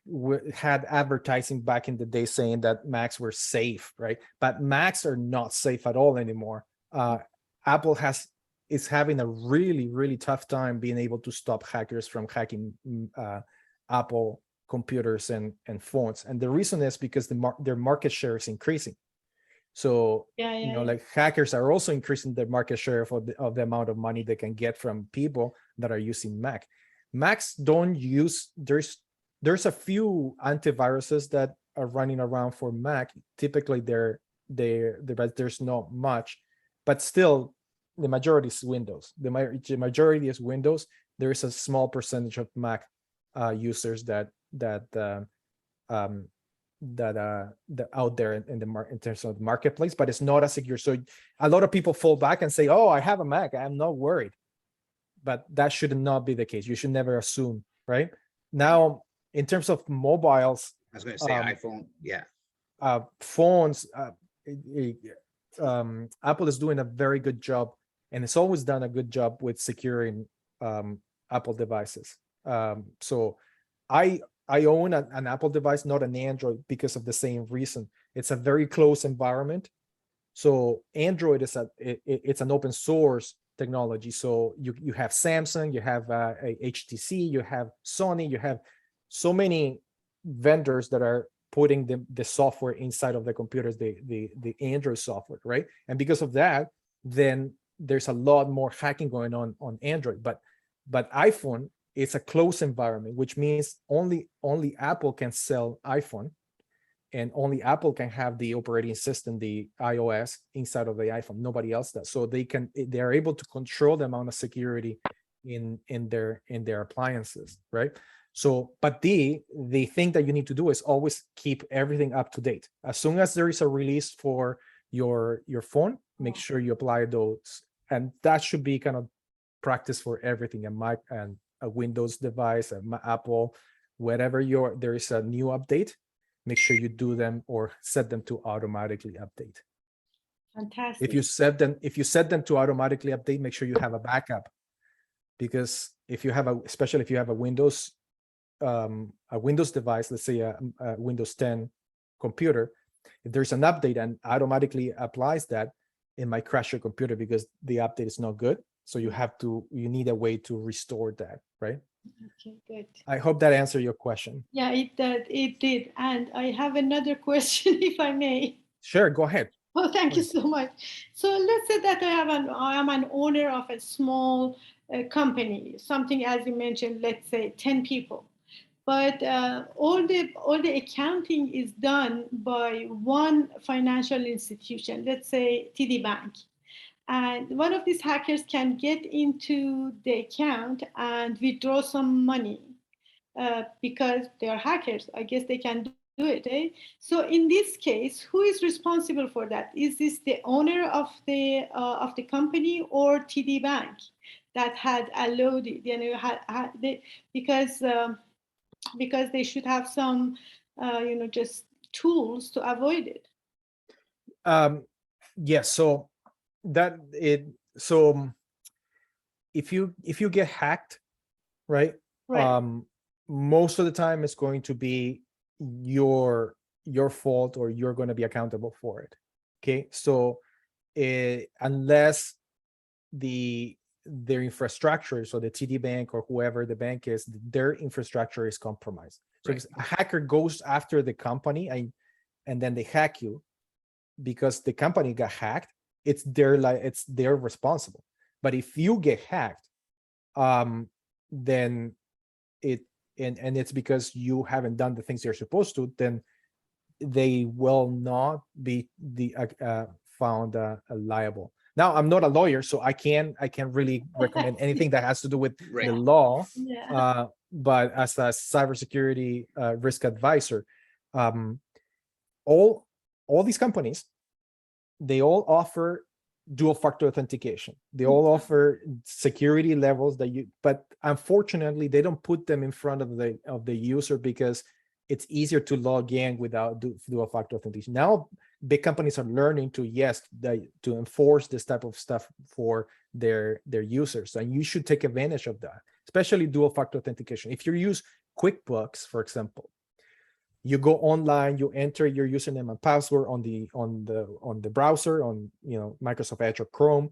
had advertising back in the day saying that Macs were safe, right? But Macs are not safe at all anymore. Apple is having a really tough time being able to stop hackers from hacking Apple computers and phones. And the reason is because their market share is increasing. So like hackers are also increasing their market share of the amount of money they can get from people that are using Mac. Macs don't use, there's a few antiviruses that are running around for Mac. Typically but there's not much, but still the majority is Windows. The majority is Windows. There is a small percentage of Mac users that out there in terms of the marketplace, but it's not as secure. So a lot of people fall back and say, "Oh, I have a Mac, I'm not worried." But that should not be the case. You should never assume, right? Now, in terms of mobiles, I was going to say iPhone. Yeah. Phones, Apple is doing a very good job, and it's always done a good job with securing Apple devices. So I own an Apple device, not an Android, because of the same reason. It's a very close environment. So Android is it's an open source technology. So you have Samsung, you have HTC, you have Sony, you have so many vendors that are putting the software inside of the computers, the Android software, right? And because of that, then there's a lot more hacking going on Android. But iPhone is a closed environment, which means only Apple can sell iPhone, and only Apple can have the operating system, the iOS, inside of the iPhone. Nobody else does. So they are able to control the amount of security in their appliances, right? So, but the thing that you need to do is always keep everything up to date. As soon as there is a release for your phone, make sure you apply those, and that should be kind of practice for everything. A Mac and a Windows device, Apple, wherever there is a new update, make sure you do them or set them to automatically update. Fantastic. If you set them to automatically update, make sure you have a backup, because if you have especially if you have a Windows device, let's say a Windows 10 computer, if there's an update and automatically applies that, it might crash your computer because the update is not good. So you need a way to restore that, right? Okay, good. I hope that answered your question. Yeah, it did. And I have another question, if I may. Sure, go ahead. Oh, thank you so much. So let's say that I am an owner of a small company, something as you mentioned, let's say 10 people. But all the accounting is done by one financial institution, let's say TD Bank. And one of these hackers can get into the account and withdraw some money because they are hackers. I guess they can do it. Eh? So in this case, who is responsible for that? Is this the owner of the company or TD Bank that had allowed it? Because they should have some just tools to avoid it. Yeah, so that it so if you get hacked, right? Right. Most of the time it's going to be your fault, or you're going to be accountable for it. Okay, so unless their infrastructure, so the TD Bank or whoever the bank is, their infrastructure is compromised. So if a hacker goes after the company and then they hack you because the company got hacked, it's they're responsible. But if you get hacked, then and it's because you haven't done the things you're supposed to, then they will not be found liable. Now, I'm not a lawyer, so I can't really recommend anything that has to do with Right. the law. Yeah. But as a cybersecurity risk advisor, all these companies, they all offer dual factor authentication. They all offer security levels but unfortunately they don't put them in front of the user because it's easier to log in without dual factor authentication. Now big companies are learning to to enforce this type of stuff for their users, and you should take advantage of that, especially dual factor authentication. If you use QuickBooks, for example, you go online, you enter your username and password on the browser, on Microsoft Edge or Chrome.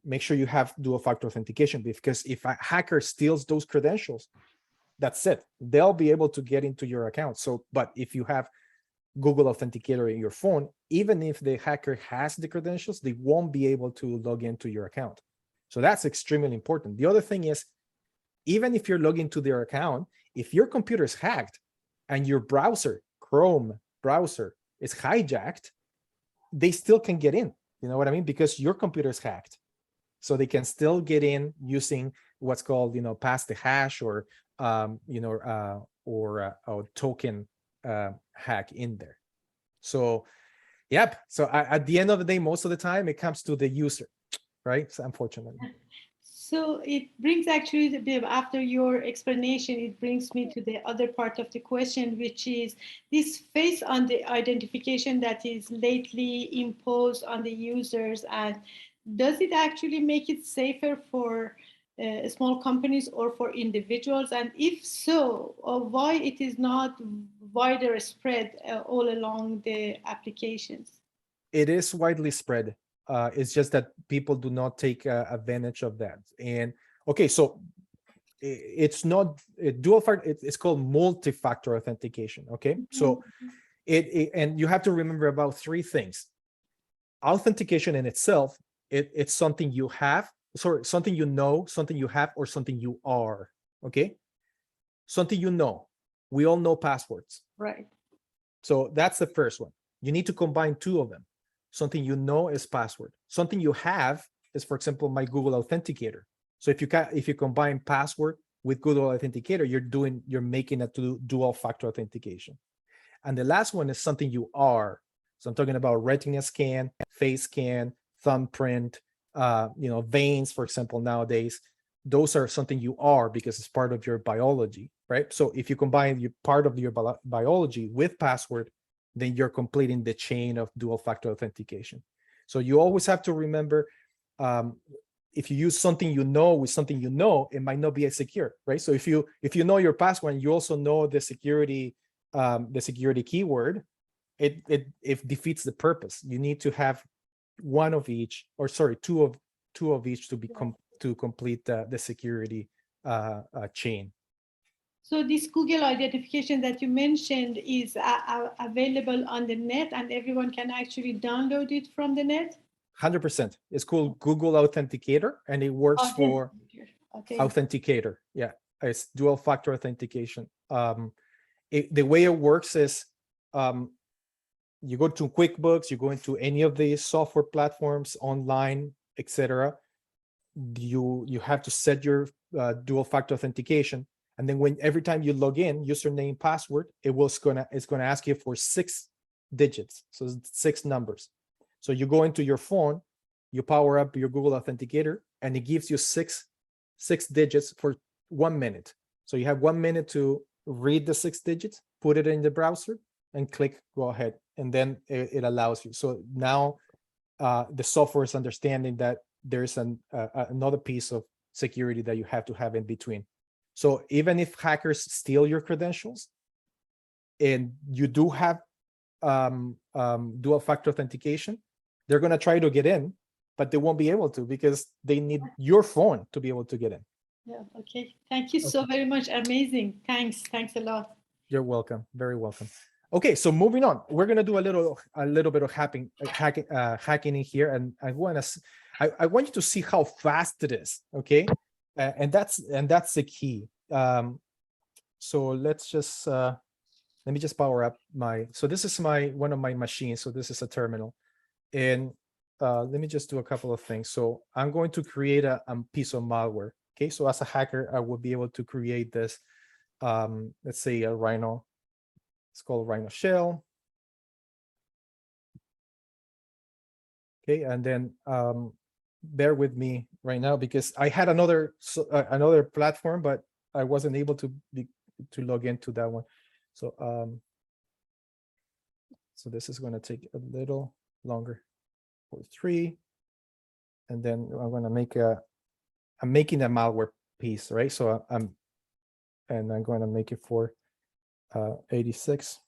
Make sure you have dual factor authentication, because if a hacker steals those credentials, that's it. They'll be able to get into your account. So, but if you have Google Authenticator in your phone, even if the hacker has the credentials, they won't be able to log into your account. So that's extremely important. The other thing is, even if you're logging into their account, if your computer is hacked and your browser, Chrome browser, is hijacked, they still can get in. You know what I mean? Because your computer is hacked. So they can still get in using what's called, pass the hash or, a token hack in there. So, yep. So at the end of the day, most of the time it comes to the user, right? So unfortunately. So it brings actually, after your explanation, it brings me to the other part of the question, which is this face on the identification that is lately imposed on the users. And does it actually make it safer for small companies or for individuals? And if so, why it is not wider spread all along the applications? It is widely spread. It's just that people do not take advantage of that. And okay, so it's not dual factor, it's called multi-factor authentication. Okay, so and you have to remember about three things. Authentication in itself, it's something you have, something you know, something you have, or something you are. Okay, something you know. We all know passwords, right? So that's the first one. You need to combine two of them. Something you know is password. Something you have is, for example, my Google Authenticator. So if you combine password with Google Authenticator, you're making a dual factor authentication. And the last one is something you are. So I'm talking about retina scan, face scan, thumbprint, veins, for example, nowadays. Those are something you are because it's part of your biology, right? So if you combine part of your biology with password, then you're completing the chain of dual factor authentication. So you always have to remember, if you use something you know with something you know, it might not be as secure, right? So if you know your password and you also know the security keyword, it defeats the purpose. You need to have one of each, or sorry, two of each to complete the security chain. So this Google identification that you mentioned is available on the net, and everyone can actually download it from the net? 100%. It's called Google Authenticator, and it works for Authenticator. Yeah, it's dual factor authentication. The way it works is, you go to QuickBooks, you go into any of the software platforms, online, etc. You have to set your dual factor authentication. And then every time you log in, username, password, it's gonna ask you for 6 digits, so 6 numbers. So you go into your phone, you power up your Google Authenticator, and it gives you six digits for 1 minute. So you have 1 minute to read the 6 digits, put it in the browser, and click go ahead and then it allows you. So now the software is understanding that there's another piece of security that you have to have in between. So even if hackers steal your credentials and you do have dual factor authentication, they're going to try to get in, but they won't be able to because they need your phone to be able to get in. Yeah, okay. Thank you so very much. Amazing. Thanks a lot. You're welcome. Very welcome. Okay, so moving on, we're gonna do a little bit of hacking in here, and I want you to see how fast it is. Okay, and that's the key. So let's just let me just power up my. So this is one of my machines. So this is a terminal, and let me just do a couple of things. So I'm going to create a piece of malware. Okay, so as a hacker, I will be able to create this. Let's say a Rhyno. It's called Rhyno shell. Okay, and then bear with me right now because I had another platform, but I wasn't able to log into that one. So so this is going to take a little longer for 3, and then I'm going to make I'm making a malware piece, right? So I'm going to make it for 86,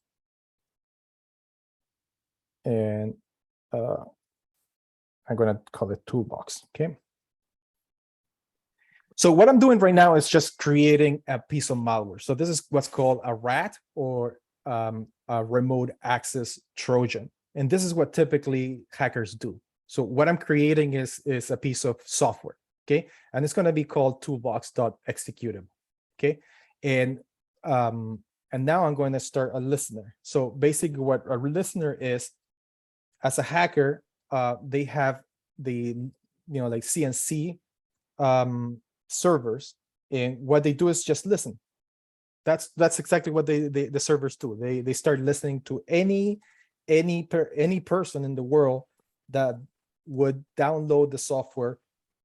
and I'm going to call it toolbox. Okay. So what I'm doing right now is just creating a piece of malware. So this is what's called a RAT, or a remote access Trojan, and this is what typically hackers do. So what I'm creating is a piece of software. Okay, and it's going to be called toolbox.executable. Okay, and now I'm going to start a listener. So basically what a listener is, as a hacker, they have the, like CNC servers, and what they do is just listen. That's exactly what the servers do. They start listening to any person in the world that would download the software,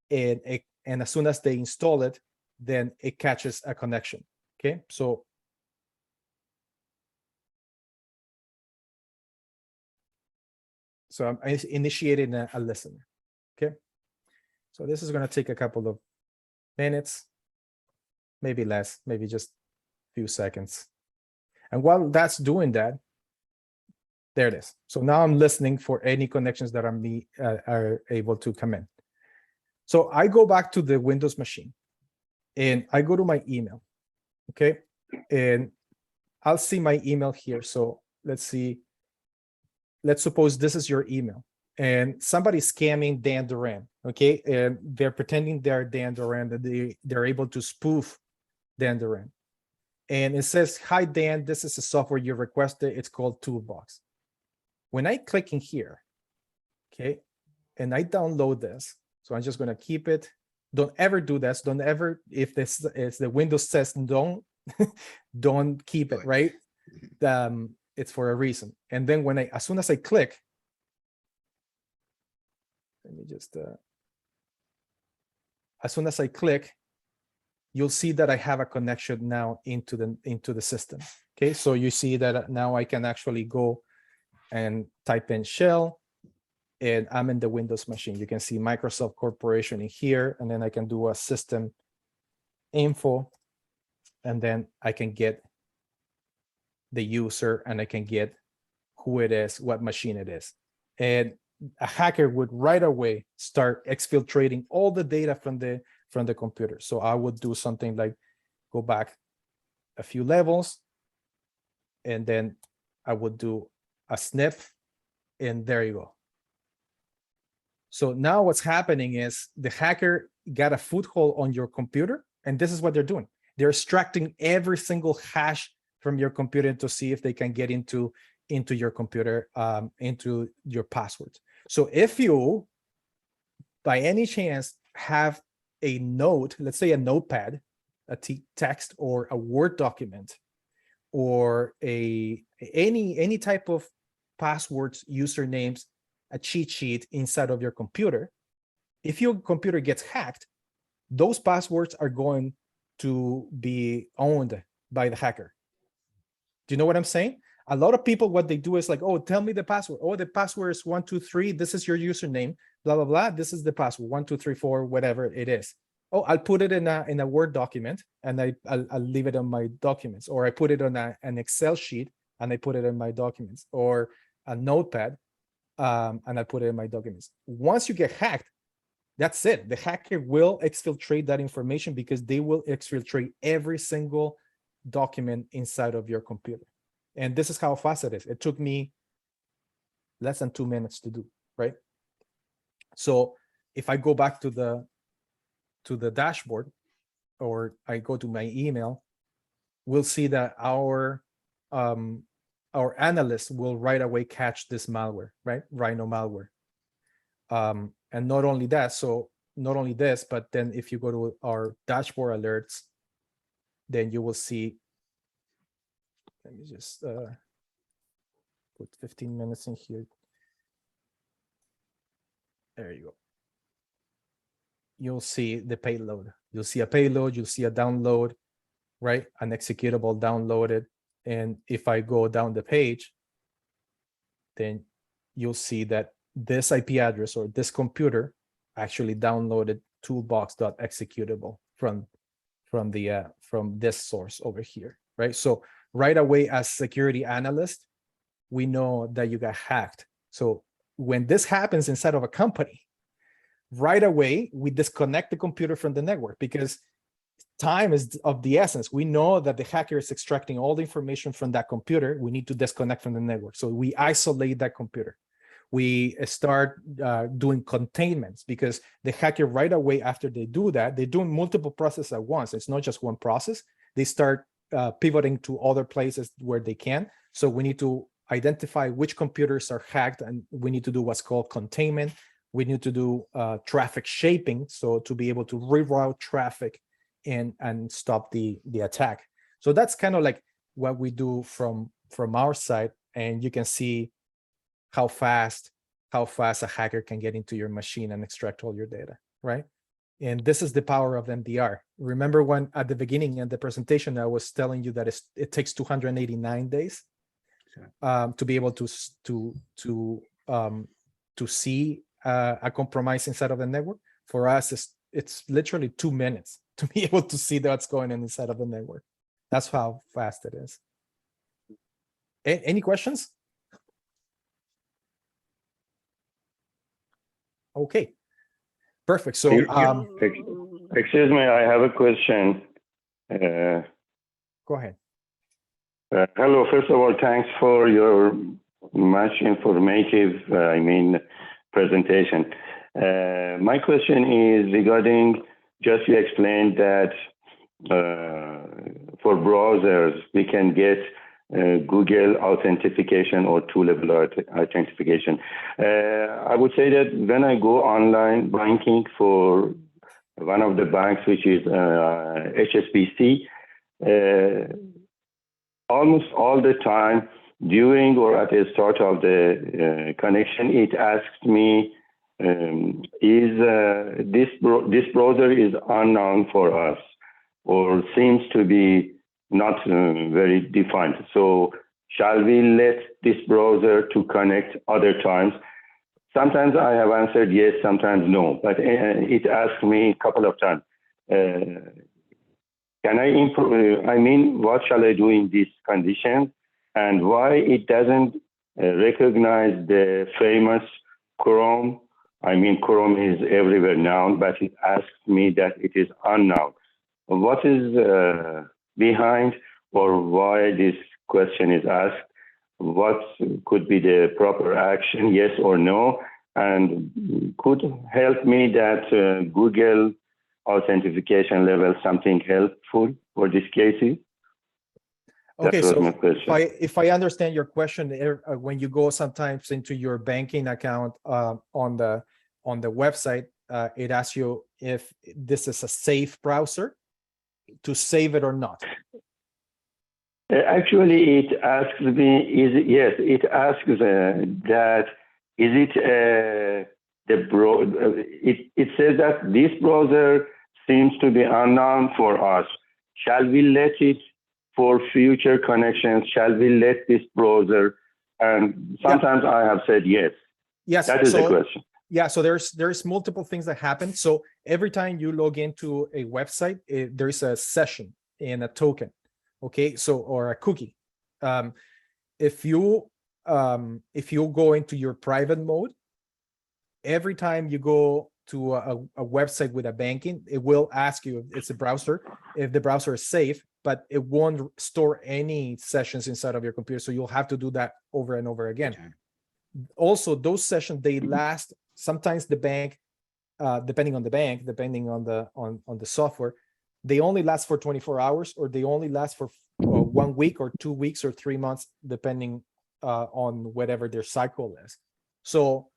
and as soon as they install it, then it catches a connection. Okay, so I'm initiating a listener. Okay, so this is going to take a couple of minutes, maybe less, maybe just a few seconds. And while that's doing that, there it is. So now I'm listening for any connections that are able to come in. So I go back to the Windows machine and I go to my email. Okay, and I'll see my email here. So let's see. Let's suppose this is your email and somebody's scamming Dan Duran. Okay, and they're pretending they're Dan Duran, that they're able to spoof Dan Duran. And it says, "Hi Dan, this is a software you requested. It's called Toolbox." When I click in here, okay, and I download this, so I'm just going to keep it. Don't ever do this. Don't ever, if the Windows says don't, don't keep it, right? It's for a reason. And then as soon as I click, let me just, as soon as I click, you'll see that I have a connection now into the system. Okay, so you see that now I can actually go and type in shell, and I'm in the Windows machine. You can see Microsoft Corporation in here, and then I can do a system info, and then I can get the user, and I can get who it is, what machine it is. And a hacker would right away start exfiltrating all the data from the computer. So I would do something like go back a few levels, and then I would do a snip, and there you go. So now what's happening is the hacker got a foothold on your computer, and this is what they're doing. They're extracting every single hash from your computer to see if they can get into your computer, into your passwords. So if you, by any chance, have a note, let's say a notepad, a text or a Word document, or any type of passwords, usernames, a cheat sheet inside of your computer, if your computer gets hacked, those passwords are going to be owned by the hacker. Do you know what I'm saying? A lot of people, what they do is like, oh, tell me the password. Oh, the password is 123. This is your username. Blah blah blah. This is the password 1234, whatever it is. Oh, I'll put it in a Word document and I'll leave it on my documents, or I put it on an Excel sheet and I put it in my documents, or a notepad and I put it in my documents. Once you get hacked, that's it. The hacker will exfiltrate that information because they will exfiltrate every single document inside of your computer. And this is how fast it is. It took me less than 2 minutes to do, right? So if I go back to the dashboard, or I go to my email, we'll see that our analyst will right away catch this malware, right? Rhyno malware. And not only that, so not only this, but then if you go to our dashboard alerts, then you will see, let me just put 15 minutes in here. There you go. You'll see the payload. You'll see a payload, you'll see a download, right? An executable downloaded. And if I go down the page, then you'll see that this IP address or this computer actually downloaded toolbox.executable from this source over here, right? So right away, as security analyst, we know that you got hacked. So when this happens inside of a company, right away, we disconnect the computer from the network because time is of the essence. We know that the hacker is extracting all the information from that computer. We need to disconnect from the network. So we isolate that computer. We start doing containments because the hacker right away after they do that, they're doing multiple processes at once. It's not just one process. They start pivoting to other places where they can. So we need to identify which computers are hacked, and we need to do what's called containment. We need to do traffic shaping, so to be able to reroute traffic and stop the attack. So that's kind of like what we do from our side, and you can see how fast a hacker can get into your machine and extract all your data, right? And this is the power of MDR. Remember when at the beginning of the presentation I was telling you that it takes 289 days to be able to see a compromise inside of the network? For us, it's literally 2 minutes to be able to see what's going on inside of the network. That's how fast it is. Any questions? Okay, perfect. So, excuse me, I have a question. Go ahead. Hello, first of all, thanks for your much informative, presentation. My question is regarding, just you explained that for browsers, we can get Google authentication or two-level authentication. I would say that when I go online banking for one of the banks, which is HSBC, almost all the time during or at the start of the connection, it asks me, this browser is unknown for us or seems to be not very defined. So shall we let this browser to connect other times? Sometimes I have answered yes, sometimes no, but it asked me a couple of times. Can I improve? What shall I do in this condition? And why it doesn't recognize the famous Chrome? Chrome is everywhere now, but it asks me that it is unknown. What is behind, or why this question is asked? What could be the proper action, yes or no? And could help me that Google authentication level something helpful for these cases? Okay, so if I understand your question, when you go sometimes into your banking account on the website, it asks you if this is a safe browser to save it or not. Actually, it asks me, it asks that, is it it says that this browser seems to be unknown for us. Shall we let it for future connections? Shall we let this browser? And sometimes I have said yes. Yes. That is the question. Yeah, so there's multiple things that happen. So every time you log into a website, there's a session and a token, okay? So, or a cookie. If you go into your private mode, every time you go to a website with a banking, it will ask you if it's a browser, if the browser is safe, but it won't store any sessions inside of your computer. So you'll have to do that over and over again. Okay. Also, those sessions, they last, sometimes the bank, depending on the bank, depending on the software, they only last for 24 hours, or they only last for 1 week or 2 weeks or 3 months, depending on whatever their cycle is. So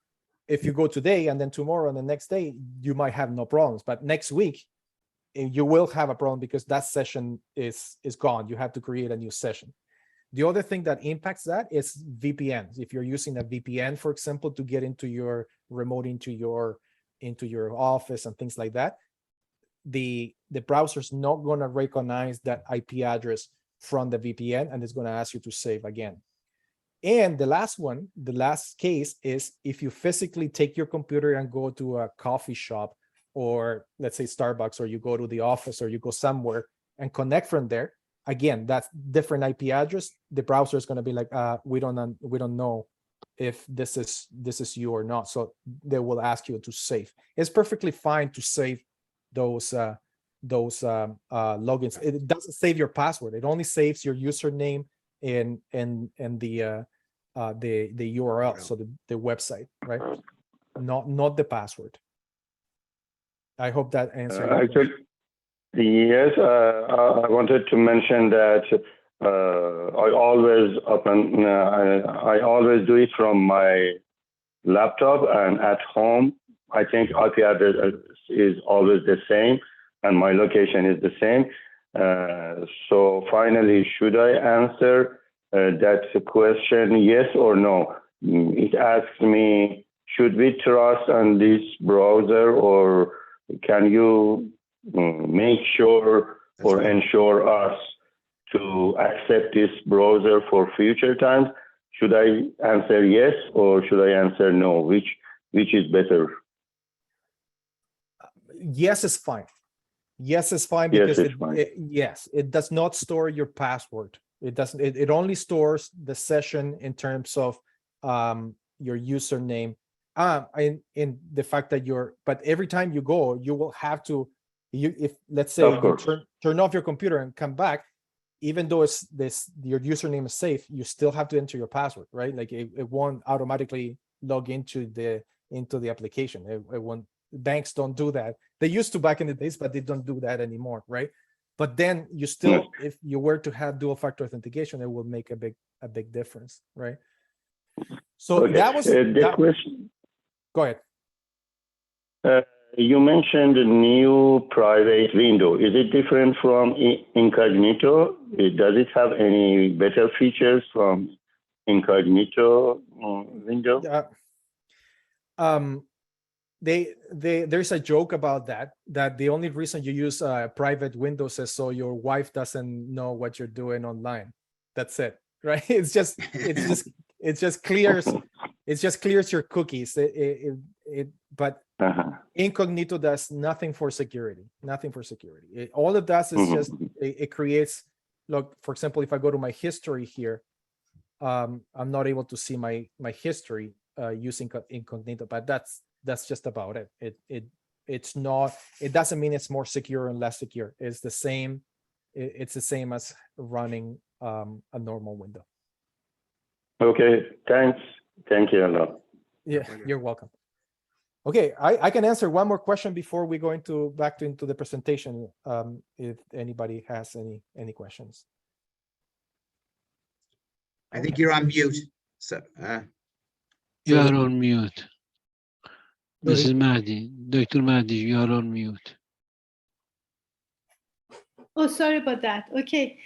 if you go today and then tomorrow and the next day, you might have no problems, but next week you will have a problem because that session is gone. You have to create a new session. The other thing that impacts that is VPNs. If you're using a VPN, for example, to get into your remote, into your office and things like that, the browser's not going to recognize that IP address from the VPN, and it's going to ask you to save again. And the last case is if you physically take your computer and go to a coffee shop, or let's say Starbucks, or you go to the office, or you go somewhere and connect from there. Again, that's different IP address. The browser is going to be like, we don't know if this is you or not. So they will ask you to save. It's perfectly fine to save those logins. It doesn't save your password. It only saves your username and the URL, so the website, right? Not the password. I hope that answered your question. Yes, I wanted to mention that I always do it from my laptop, and at home, I think IP address is always the same, and my location is the same. So finally, should I answer that question, yes or no? It asks me, should we trust on this browser, or can you make sure or ensure us to accept this browser for future times? Should I answer yes, or should I answer no? Which is better? Yes is fine. Yes is fine because it does not store your password. It doesn't. It only stores the session in terms of your username. In the fact that but every time you go, you will have to. If let's say you turn off your computer and come back, even though your username is safe, you still have to enter your password, right? Like it won't automatically log into the application. It won't. Banks don't do that. They used to back in the days, but they don't do that anymore, right? But then you still, if you were to have dual factor authentication, it will make a big difference, right? So that was the question. Go ahead. You mentioned a new private window. Is it different from incognito? Does it have any better features from incognito window? There's a joke about that the only reason you use private windows is so your wife doesn't know what you're doing online. That's it, right? It just clears your cookies. But incognito does nothing for security. All it does is just it creates. Look, for example, if I go to my history here, I'm not able to see my history using incognito, but that's just about it. It's not. It doesn't mean it's more secure and less secure. It's the same. It's the same as running a normal window. Okay. Thanks. Thank you a lot. Yeah, you're welcome. Okay, I can answer one more question before we go back into the presentation. If anybody has any questions. I think you're on mute. So you are on mute. This is Mahdi. Dr. Mahdi, you are on mute. Oh, sorry about that. Okay.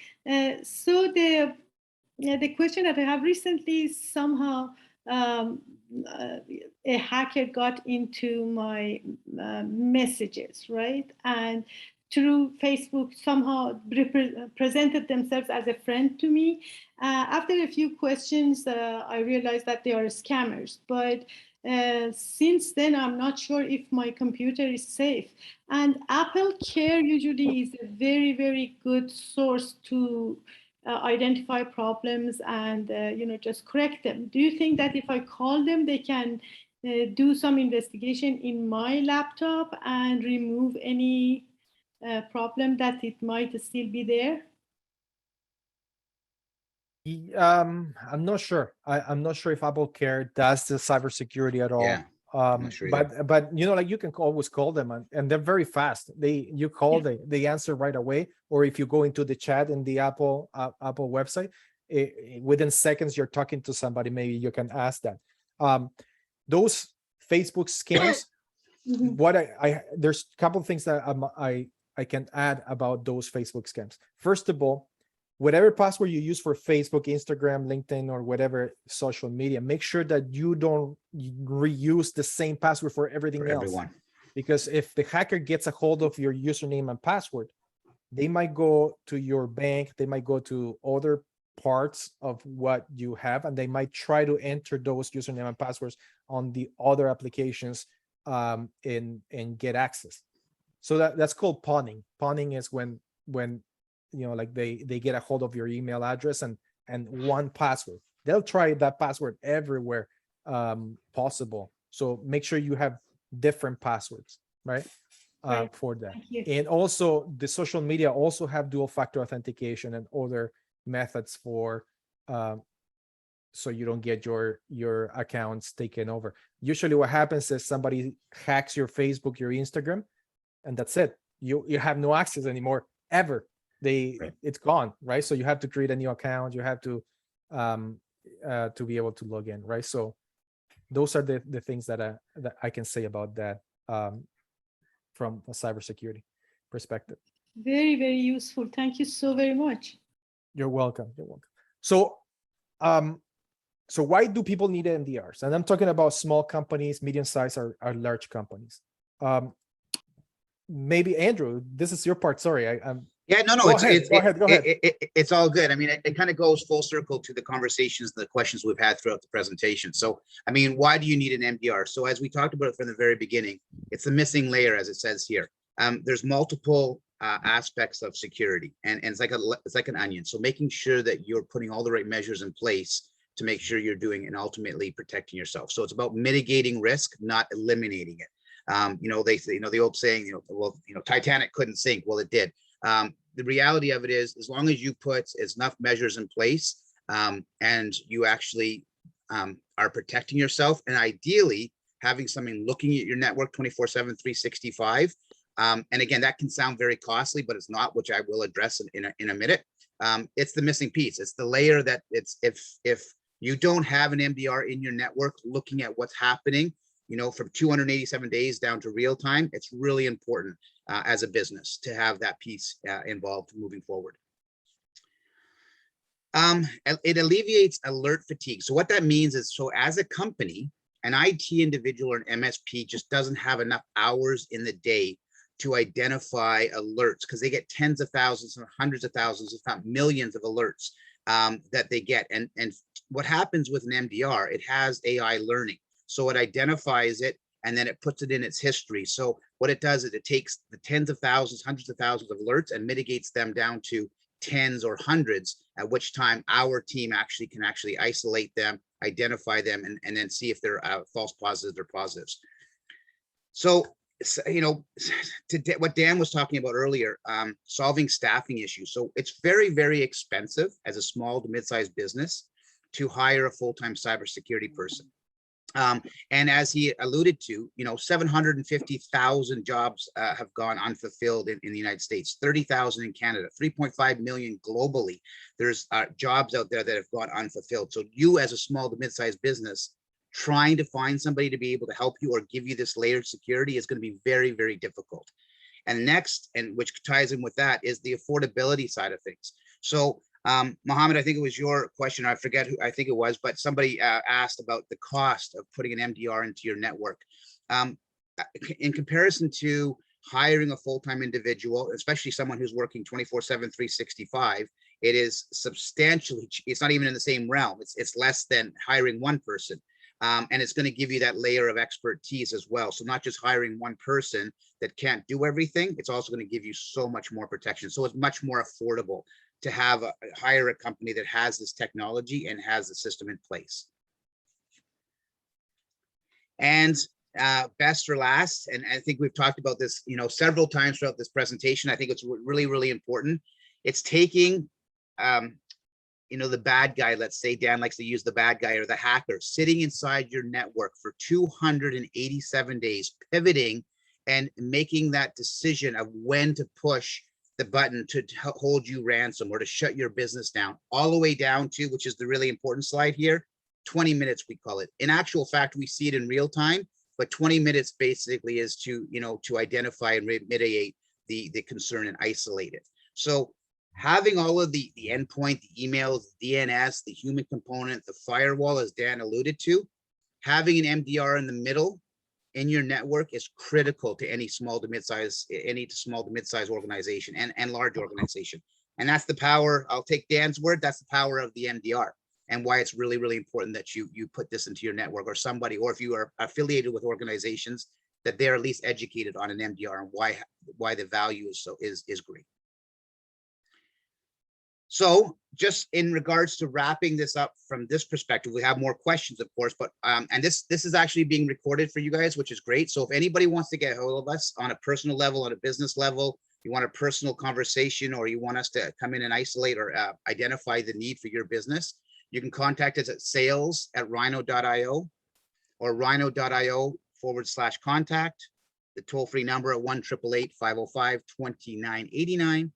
So the question that I have recently, somehow a hacker got into my messages, right? And through Facebook somehow presented themselves as a friend to me. After a few questions, I realized that they are scammers. But since then, I'm not sure if my computer is safe. And Apple Care usually is a very, very good source to identify problems and just correct them. Do you think that if I call them, they can do some investigation in my laptop and remove any problem that it might still be there? I'm not sure. I'm not sure if Apple Care does the cybersecurity at all. Yeah, I'm not sure either. But like you can always call them and they're very fast. You call, they answer right away. Or if you go into the chat in the Apple website, within seconds you're talking to somebody. Maybe you can ask that. Those Facebook scams. What there's a couple of things that I can add about those Facebook scams. First of all, whatever password you use for Facebook, Instagram, LinkedIn, or whatever social media, make sure that you don't reuse the same password for everything else. Because if the hacker gets a hold of your username and password, they might go to your bank, they might go to other parts of what you have, and they might try to enter those username and passwords on the other applications and get access. So that's called pawning. Pawning is when like they get a hold of your email address and one password. They'll try that password everywhere possible. So make sure you have different passwords, right? For that. And also the social media also have dual factor authentication and other methods for so you don't get your accounts taken over. Usually what happens is somebody hacks your Facebook, your Instagram, and that's it. You have no access anymore ever. It's gone, right? So you have to create a new account. You have to be able to log in, right? So those are the things that I can say about that from a cybersecurity perspective. Very, very useful. Thank you so very much. You're welcome. You're welcome. So so why do people need MDRs? And I'm talking about small companies, medium-sized, or large companies. Maybe Andrew, this is your part. Sorry, I'm. Yeah, no, Go ahead. It's all good. I mean, it kind of goes full circle to the conversations, the questions we've had throughout the presentation. So, I mean, why do you need an MDR? So as we talked about from the very beginning, it's the missing layer, as it says here. There's multiple aspects of security, and it's like an onion. So making sure that you're putting all the right measures in place to make sure you're doing and ultimately protecting yourself. So it's about mitigating risk, not eliminating it. They say, the old saying, Titanic couldn't sink. Well, it did. The reality of it is, as long as you put enough measures in place and you actually are protecting yourself, and ideally having something looking at your network 24/7, 365. And again, that can sound very costly, but it's not, which I will address in a minute. It's the missing piece. It's the layer that if you don't have an MDR in your network looking at what's happening, from 287 days down to real time, it's really important as a business to have that piece involved moving forward. It alleviates alert fatigue. So what that means is, so as a company, an IT individual or an MSP just doesn't have enough hours in the day to identify alerts, because they get tens of thousands and hundreds of thousands, if not millions of alerts that they get. And what happens with an MDR, it has AI learning. So it identifies it and then it puts it in its history. So what it does is it takes the tens of thousands, hundreds of thousands of alerts and mitigates them down to tens or hundreds, at which time our team can isolate them, identify them, and then see if they're false positives or positives. So, what Dan was talking about earlier, solving staffing issues. So it's very, very expensive as a small to mid-sized business to hire a full-time cybersecurity person. And as he alluded to, 750,000 jobs have gone unfulfilled in the United States, 30,000 in Canada, 3.5 million globally. There's jobs out there that have gone unfulfilled. So you, as a small to mid-sized business, trying to find somebody to be able to help you or give you this layered security is going to be very, very difficult. And next, and which ties in with that, is the affordability side of things. So Mohammed, I think it was your question. I forget who I think it was, but somebody asked about the cost of putting an MDR into your network. In comparison to hiring a full-time individual, especially someone who's working 24/7, 365, it is substantially, it's not even in the same realm. It's less than hiring one person. And it's going to give you that layer of expertise as well. So not just hiring one person that can't do everything, it's also going to give you so much more protection. So it's much more affordable to hire a company that has this technology and has the system in place. And best for last, and I think we've talked about this, several times throughout this presentation. I think it's really, really important. It's taking, the bad guy, let's say Dan likes to use the bad guy or the hacker, sitting inside your network for 287 days, pivoting and making that decision of when to push the button to hold you ransom or to shut your business down, all the way down to, which is the really important slide here, 20 minutes, we call it. In actual fact, we see it in real time, but 20 minutes basically is to identify and mitigate the concern and isolate it. So having all of the endpoint, the emails, the DNS, the human component, the firewall, as Dan alluded to, having an MDR in the middle in your network is critical to any small to mid-size organization and large organization. And that's the power. I'll take Dan's word. That's the power of the MDR, and why it's really, really important that you put this into your network, or somebody, or if you are affiliated with organizations, that they're at least educated on an MDR and why the value is great. So just in regards to wrapping this up from this perspective, we have more questions, of course, but and this is actually being recorded for you guys, which is great. So if anybody wants to get a hold of us on a personal level, on a business level, you want a personal conversation, or you want us to come in and isolate or identify the need for your business, you can contact us at sales@rhyno.io or rhyno.io/contact, the toll-free number at 1-888-505-2989.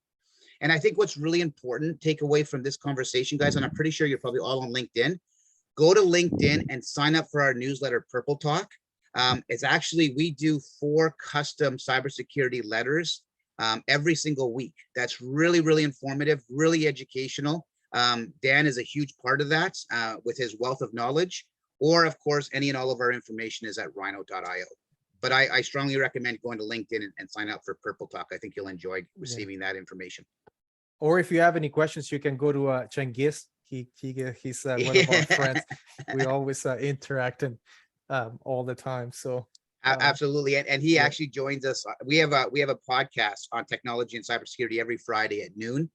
And I think what's really important, take away from this conversation, guys, and I'm pretty sure you're probably all on LinkedIn, go to LinkedIn and sign up for our newsletter, Purple Talk. It's actually, we do 4 custom cybersecurity letters every single week. That's really, really informative, really educational. Dan is a huge part of that with his wealth of knowledge, or of course, any and all of our information is at rhyno.io. But I strongly recommend going to LinkedIn and sign up for Purple Talk. I think you'll enjoy receiving that information. Or if you have any questions, you can go to Cengiz. He's one of our friends. We always interact all the time. So absolutely, and he actually joins us. We have a podcast on technology and cybersecurity every Friday at noon.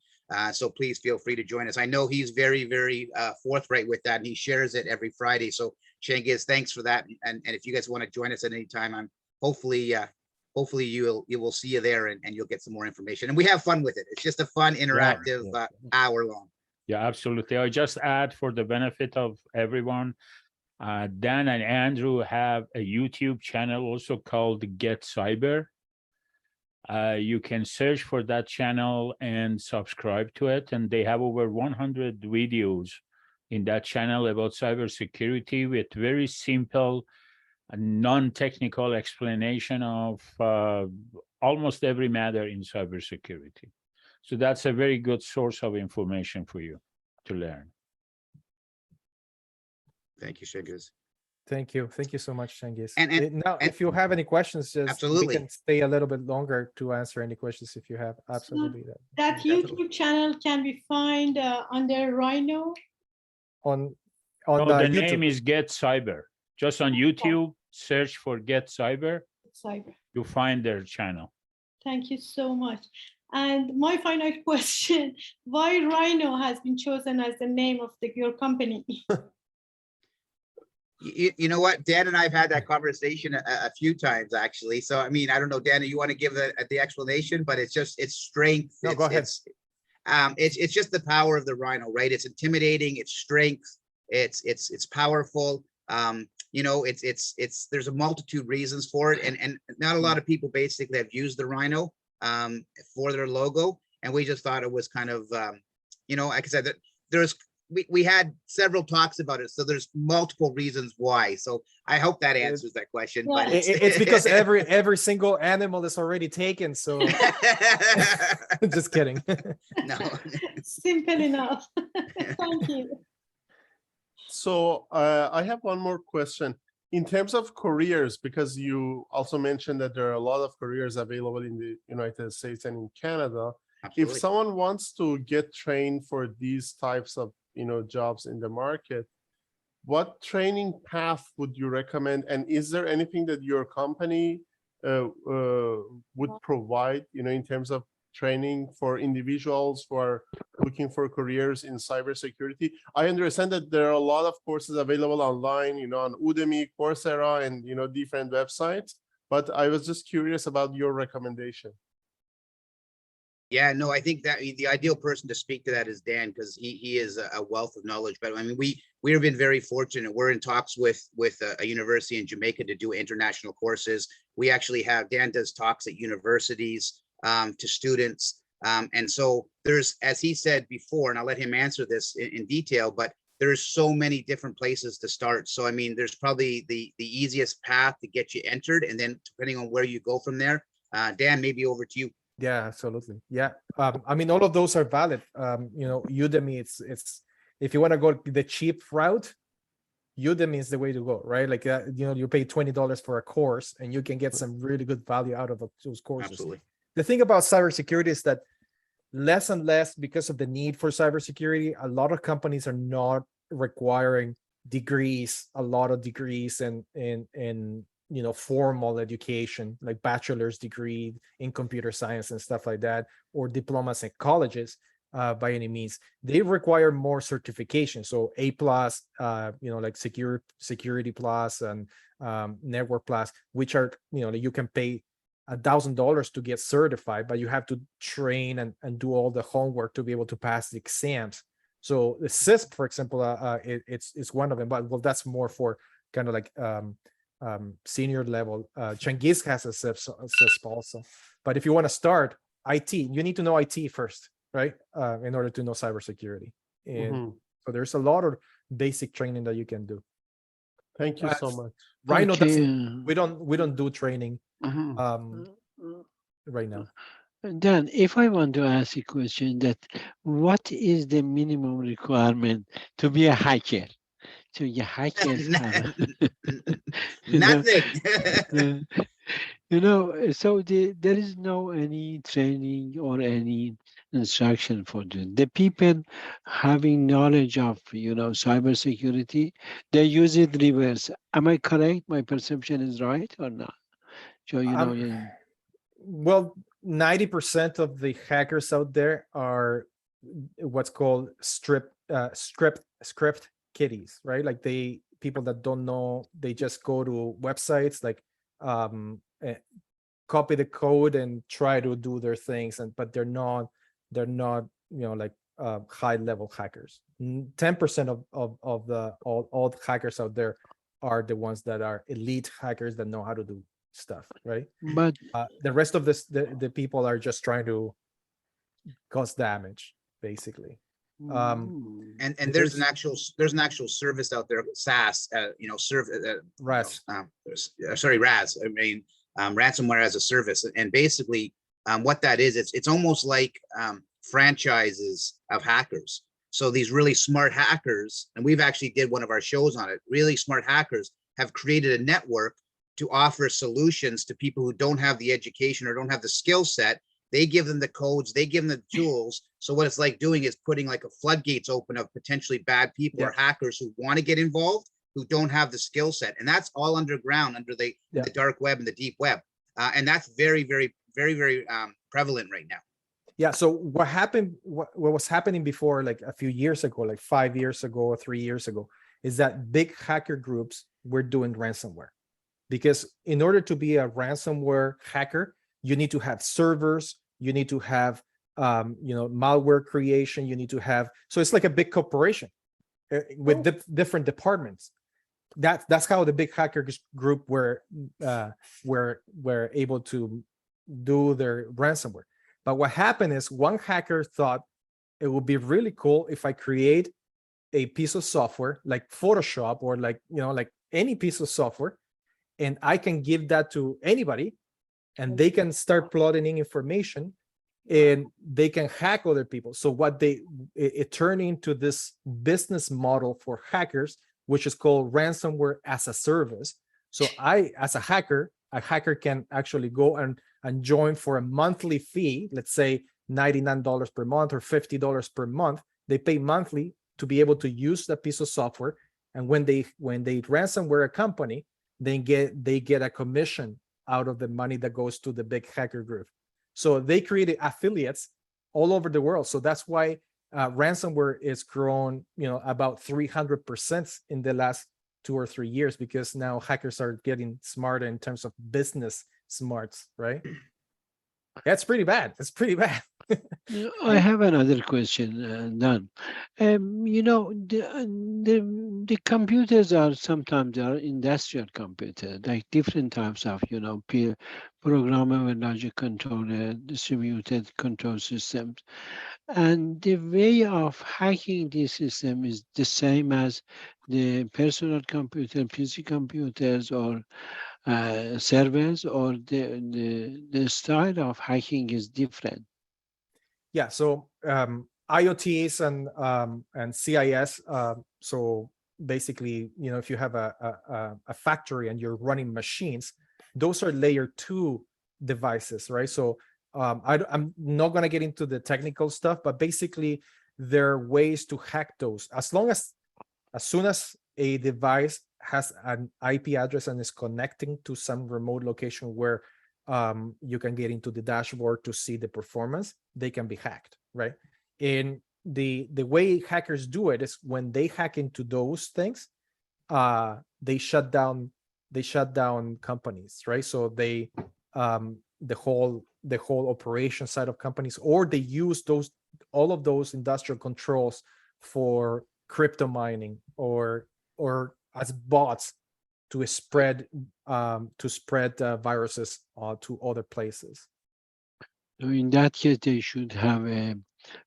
So please feel free to join us. I know he's very, very forthright with that, and he shares it every Friday. So Cengiz, thanks for that. And if you guys want to join us at any time, I'm hopefully you will see you there, and you'll get some more information. And we have fun with it. It's just a fun, interactive hour long. Yeah, absolutely. I just add, for the benefit of everyone, Dan and Andrew have a YouTube channel also called Get Cyber. You can search for that channel and subscribe to it. And they have over 100 videos in that channel about cybersecurity with very simple, non-technical explanation of almost every matter in cybersecurity. So that's a very good source of information for you to learn. Thank you, Cengiz. Thank you so much, Cengiz. And now, if you have any questions, just absolutely, we can stay a little bit longer to answer any questions if you have. Absolutely. So that YouTube channel can be found under Rhyno. No, the name is Get Cyber. Just on YouTube, search for Get Cyber. You find their channel. Thank you so much. And my final question: why Rhyno has been chosen as the name of your company? You know what, Dan and I've had that conversation a few times, actually. So I mean, I don't know, Dan, you want to give the explanation? But it's strength. No, go ahead. It's just the power of the Rhyno, right? It's intimidating. It's strength. It's powerful. There's a multitude reasons for it, and not a lot of people basically have used the Rhyno for their logo, and we just thought it was kind of like I said, that we had several talks about it, so there's multiple reasons why. So I hope that answers that question. Yeah. But it's because every single animal is already taken. So just kidding. No. Simple enough. Thank you. So I have one more question. in terms of careers, because you also mentioned that there are a lot of careers available in the United States and in Canada. Absolutely. If someone wants to get trained for these types of jobs in the market, what training path would you recommend? And is there anything that your company would provide, in terms of training for individuals who are looking for careers in cybersecurity? I understand that there are a lot of courses available online, on Udemy, Coursera, and different websites. But I was just curious about your recommendation. Yeah, no, I think that the ideal person to speak to that is Dan, because he is a wealth of knowledge. But I mean, we have been very fortunate. We're in talks with a university in Jamaica to do international courses. We actually have Dan does talks at universities to students. And so there's, as he said before, and I'll let him answer this in detail, but there's so many different places to start. So, I mean, there's probably the easiest path to get you entered. And then depending on where you go from there, Dan, maybe over to you. Yeah, absolutely. Yeah. I mean, all of those are valid. Udemy, it's if you want to go the cheap route, Udemy is the way to go, right? Like, you pay $20 for a course and you can get some really good value out of those courses. Absolutely. The thing about cybersecurity is that less and less, because of the need for cybersecurity, a lot of companies are not requiring a lot of degrees and formal education, like bachelor's degree in computer science and stuff like that, or diplomas in colleges by any means. They require more certification. So A+, like Security Plus and Network Plus, which are, you can pay $1,000 to get certified, but you have to train and do all the homework to be able to pass the exams. So the CISP, for example, it's one of them, but that's more for kind of like senior level. Changiz has a CISP also. But if you want to start IT, you need to know IT first, right? In order to know cybersecurity. And so there's a lot of basic training that you can do. Thank you so much. Rhyno doesn't. We don't do training right now. Dan, if I want to ask a question, that what is the minimum requirement to be a hacker? So your hackers have nothing. So there is no any training or any instruction for them. The people having knowledge of cybersecurity, they use it reverse. Am I correct? My perception is right or not? So well, 90% of the hackers out there are what's called script kiddies, right? Like people that don't know, they just go to websites, like copy the code and try to do their things, but they're not like high level hackers. 10% of all the hackers out there are the ones that are elite hackers that know how to do stuff, right? But the rest of the people are just trying to cause damage, basically. And there's an actual service out there, SaaS, RAS. RAS. I mean, ransomware as a service, and basically, what that is, it's almost like franchises of hackers. So these really smart hackers, and we've actually did one of our shows on it. Really smart hackers have created a network to offer solutions to people who don't have the education or don't have the skill set. They give them the codes, they give them the tools. So what it's like doing is putting like a floodgates open of potentially bad people or hackers who want to get involved, who don't have the skill set. And that's all underground, under the dark web and the deep web. And that's very, very, very, very prevalent right now. Yeah. So what happened, what was happening before, like a few years ago, like 5 years ago or 3 years ago, is that big hacker groups were doing ransomware. Because in order to be a ransomware hacker, you need to have servers, you need to have malware creation, you need to have, so it's like a big corporation with different departments. That's how the big hacker group were able to do their ransomware. But what happened is one hacker thought it would be really cool if I create a piece of software like Photoshop or like any piece of software, and I can give that to anybody, and they can start plotting in information, and they can hack other people. So what it turned into this business model for hackers which is called ransomware as a service. So as a hacker can actually go and join for a monthly fee, let's say $99 per month or $50 per month. They pay monthly to be able to use that piece of software. And when they ransomware a company, they get a commission out of the money that goes to the big hacker group. So they created affiliates all over the world. So that's why ransomware is grown, about 300% in the last 2 or 3 years, because now hackers are getting smarter in terms of business smarts, right? That's pretty bad. It's pretty bad. I have another question, Dan. The computers are sometimes industrial computers, like different types of, programmable logic controller, distributed control systems. And the way of hacking this system is the same as the personal computer, PC computers, or servers, or the style of hacking is different. Yeah, so IoTs and CIS. So basically, if you have a factory and you're running machines, those are layer 2 devices, right? So I'm not going to get into the technical stuff, but basically there are ways to hack those. As soon as a device has an IP address and is connecting to some remote location where you can get into the dashboard to see the performance, they can be hacked, right? And the way hackers do it is when they hack into those things, they shut down companies, right? So they the whole operation side of companies, or they use all of those industrial controls for crypto mining or as bots to spread viruses to other places. So in that case, they should have a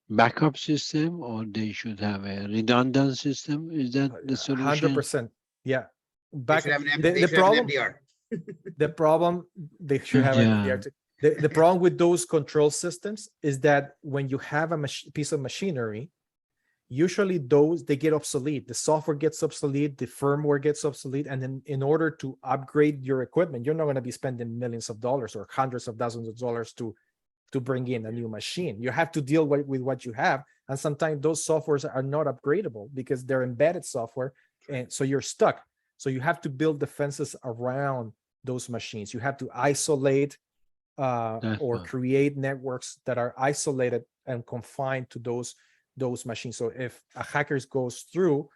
backup system, or they should have a redundant system. Is that the solution? 100%. Yeah. They should have an MDR. The problem they should have an MDR too. The problem with those control systems is that when you have a piece of machinery, usually they get obsolete. The software gets obsolete, the firmware gets obsolete, and then in order to upgrade your equipment, you're not going to be spending millions of dollars or hundreds of thousands of dollars to bring in a new machine. You have to deal with what you have, and sometimes those softwares are not upgradable because they're embedded software, and so you're stuck. So you have to build defenses around those machines. You have to isolate or create networks that are isolated and confined to those machines. So if a hacker goes through,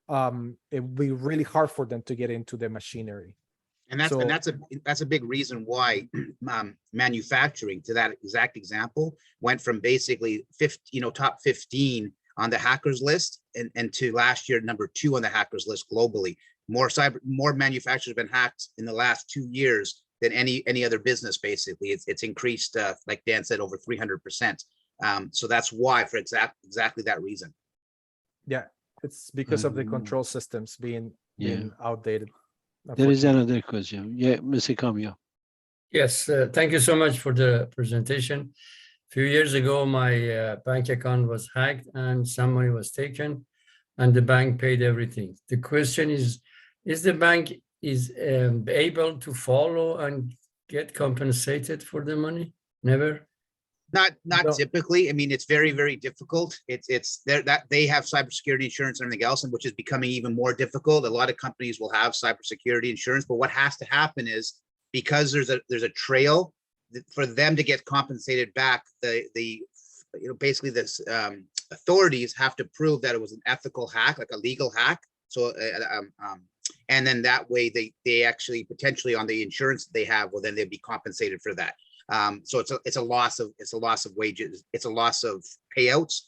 it will be really hard for them to get into the machinery. And that's a big reason why manufacturing, to that exact example, went from basically top 15 on the hackers list and to last year number 2 on the hackers list globally. More manufacturers have been hacked in the last 2 years than any other business. Basically, it's increased, like Dan said, over 300%. So that's why, for exactly that reason. Yeah, it's because of the control systems being outdated. There is another question. Yeah, Mr. Kamyo. Yes, thank you so much for the presentation. A few years ago, my bank account was hacked and some money was taken, and the bank paid everything. The question is the bank able to follow and get compensated for the money? Never? Not typically. I mean, it's very, very difficult. It's there that they have cybersecurity insurance and everything else, and which is becoming even more difficult. A lot of companies will have cybersecurity insurance, but what has to happen is, because there's a trail for them to get compensated back, basically this authorities have to prove that it was an ethical hack, like a legal hack. So and then that way they actually potentially on the insurance that they have, well, then they'd be compensated for that. So it's a loss of wages, it's a loss of payouts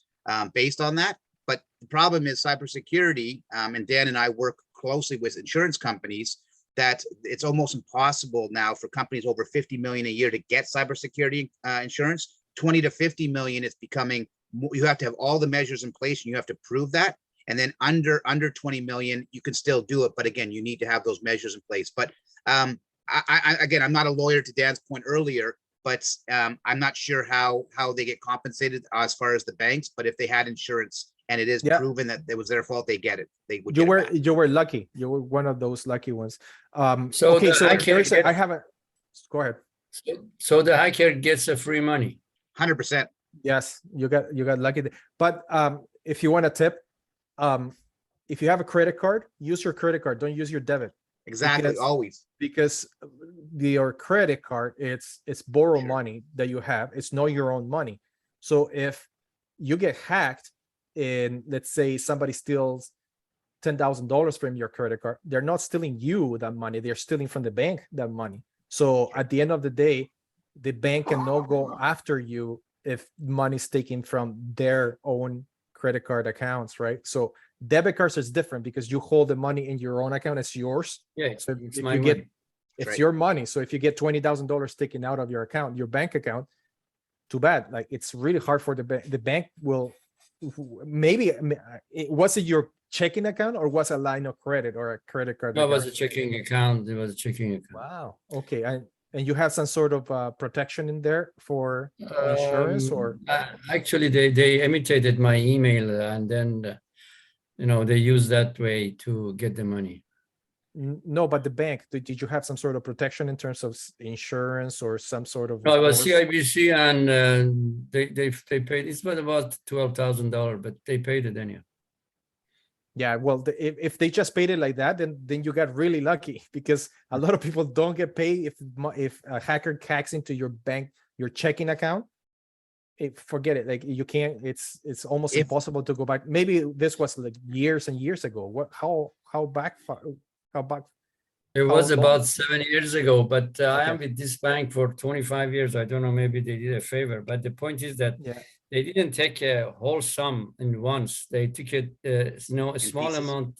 based on that. But the problem is cybersecurity, and Dan and I work closely with insurance companies, that it's almost impossible now for companies over 50 million a year to get cybersecurity insurance. 20 to 50 million, it's becoming, you have to have all the measures in place and you have to prove that. And then under 20 million, you can still do it. But again, you need to have those measures in place. But again, I'm not a lawyer, to Dan's point earlier, but I'm not sure how they get compensated as far as the banks. But if they had insurance and it is Yeah. proven that it was their fault, they get it. They would You get it were back. you were lucky. You were one of those lucky ones. So Okay, the so hacker there's gets- I haven't. Go ahead. So the hacker gets a free money. 100%. Yes, you got lucky. But if you want a tip, if you have a credit card, use your credit card. Don't use your debit. Exactly. Because- Always. Because your credit card, it's borrow Sure. money that you have. It's not your own money. So if you get hacked and let's say somebody steals $10,000 from your credit card, they're not stealing you that money. They're stealing from the bank that money. So at the end of the day, the bank cannot go after you if money's taken from their own credit card accounts, right? So debit cards is different because you hold the money in your own account. It's yours. Yeah, So it's if my you get, money. it's Right. your money. So if you get $20,000 taken out of your account, your bank account, too bad. Like it's really hard for the bank. The bank will maybe was it your checking account or was a line of credit or a credit card? No, it was a account? checking account. It was a checking account. Wow. Okay. And you have some sort of protection in there for insurance or? Actually, they imitated my email and then, they use that way to get the money. No, but the bank, did you have some sort of protection in terms of insurance or some sort of? No, it was course? CIBC and they paid, it's about $12,000, but they paid it anyhow. Yeah, well, if they just paid it like that, then you got really lucky because a lot of people don't get paid if a hacker hacks into your bank, your checking account. Forget it. Like you can't. It's almost impossible to go back. Maybe this was like years and years ago. What? How back? How back? It was How long? about 7 years ago, but I am Okay. with this bank for 25 years. I don't know, maybe they did a favor, but the point is that Yeah. they didn't take a whole sum in once. They took it, a small pieces. amount,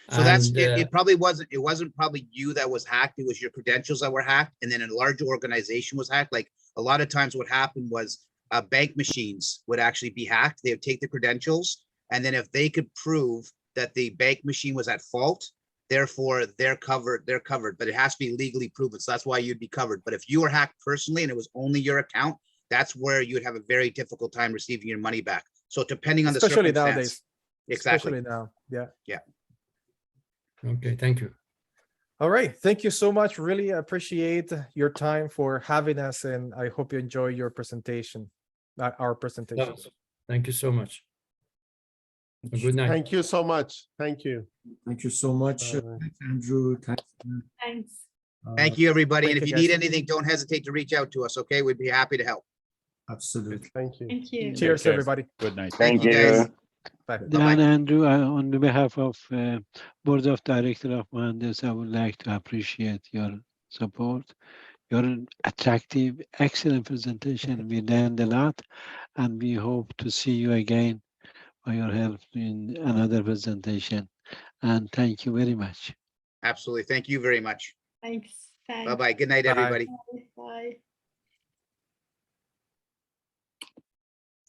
So that's and, it. It probably wasn't. It wasn't probably you that was hacked. It was your credentials that were hacked, and then a large organization was hacked. Like a lot of times, what happened was bank machines would actually be hacked. They would take the credentials, and then if they could prove that the bank machine was at fault, therefore they're covered. They're covered, but it has to be legally proven. So that's why you'd be covered. But if you were hacked personally and it was only your account, that's where you would have a very difficult time receiving your money back. So depending on the Especially circumstance. nowadays. Exactly. Especially now. Yeah. Yeah. okay, thank you. All right. Thank you so much. Really appreciate your time for having us, and I hope you enjoy your presentation, our presentation. No, thank you so much. Good night. Thank you so much. Thank you. Thank you so much, thanks, Andrew. Thanks. Thanks. Thank you, everybody. And Thank if you, you need guys. anything, don't hesitate to reach out to us. Okay, we'd be happy to help. Absolutely. Thank you. Thank you. Cheers, care. everybody. Good night. Thank you, you. guys. Bye. Dan, Andrew, on behalf of Board of Director of Mohandas, I would like to appreciate your support, your attractive, excellent presentation. We learned a lot, and we hope to see you again by your help in another presentation. And thank you very much. Absolutely. Thank you very much. Thanks. Thanks. Bye-bye. Good night, Bye. everybody. Bye.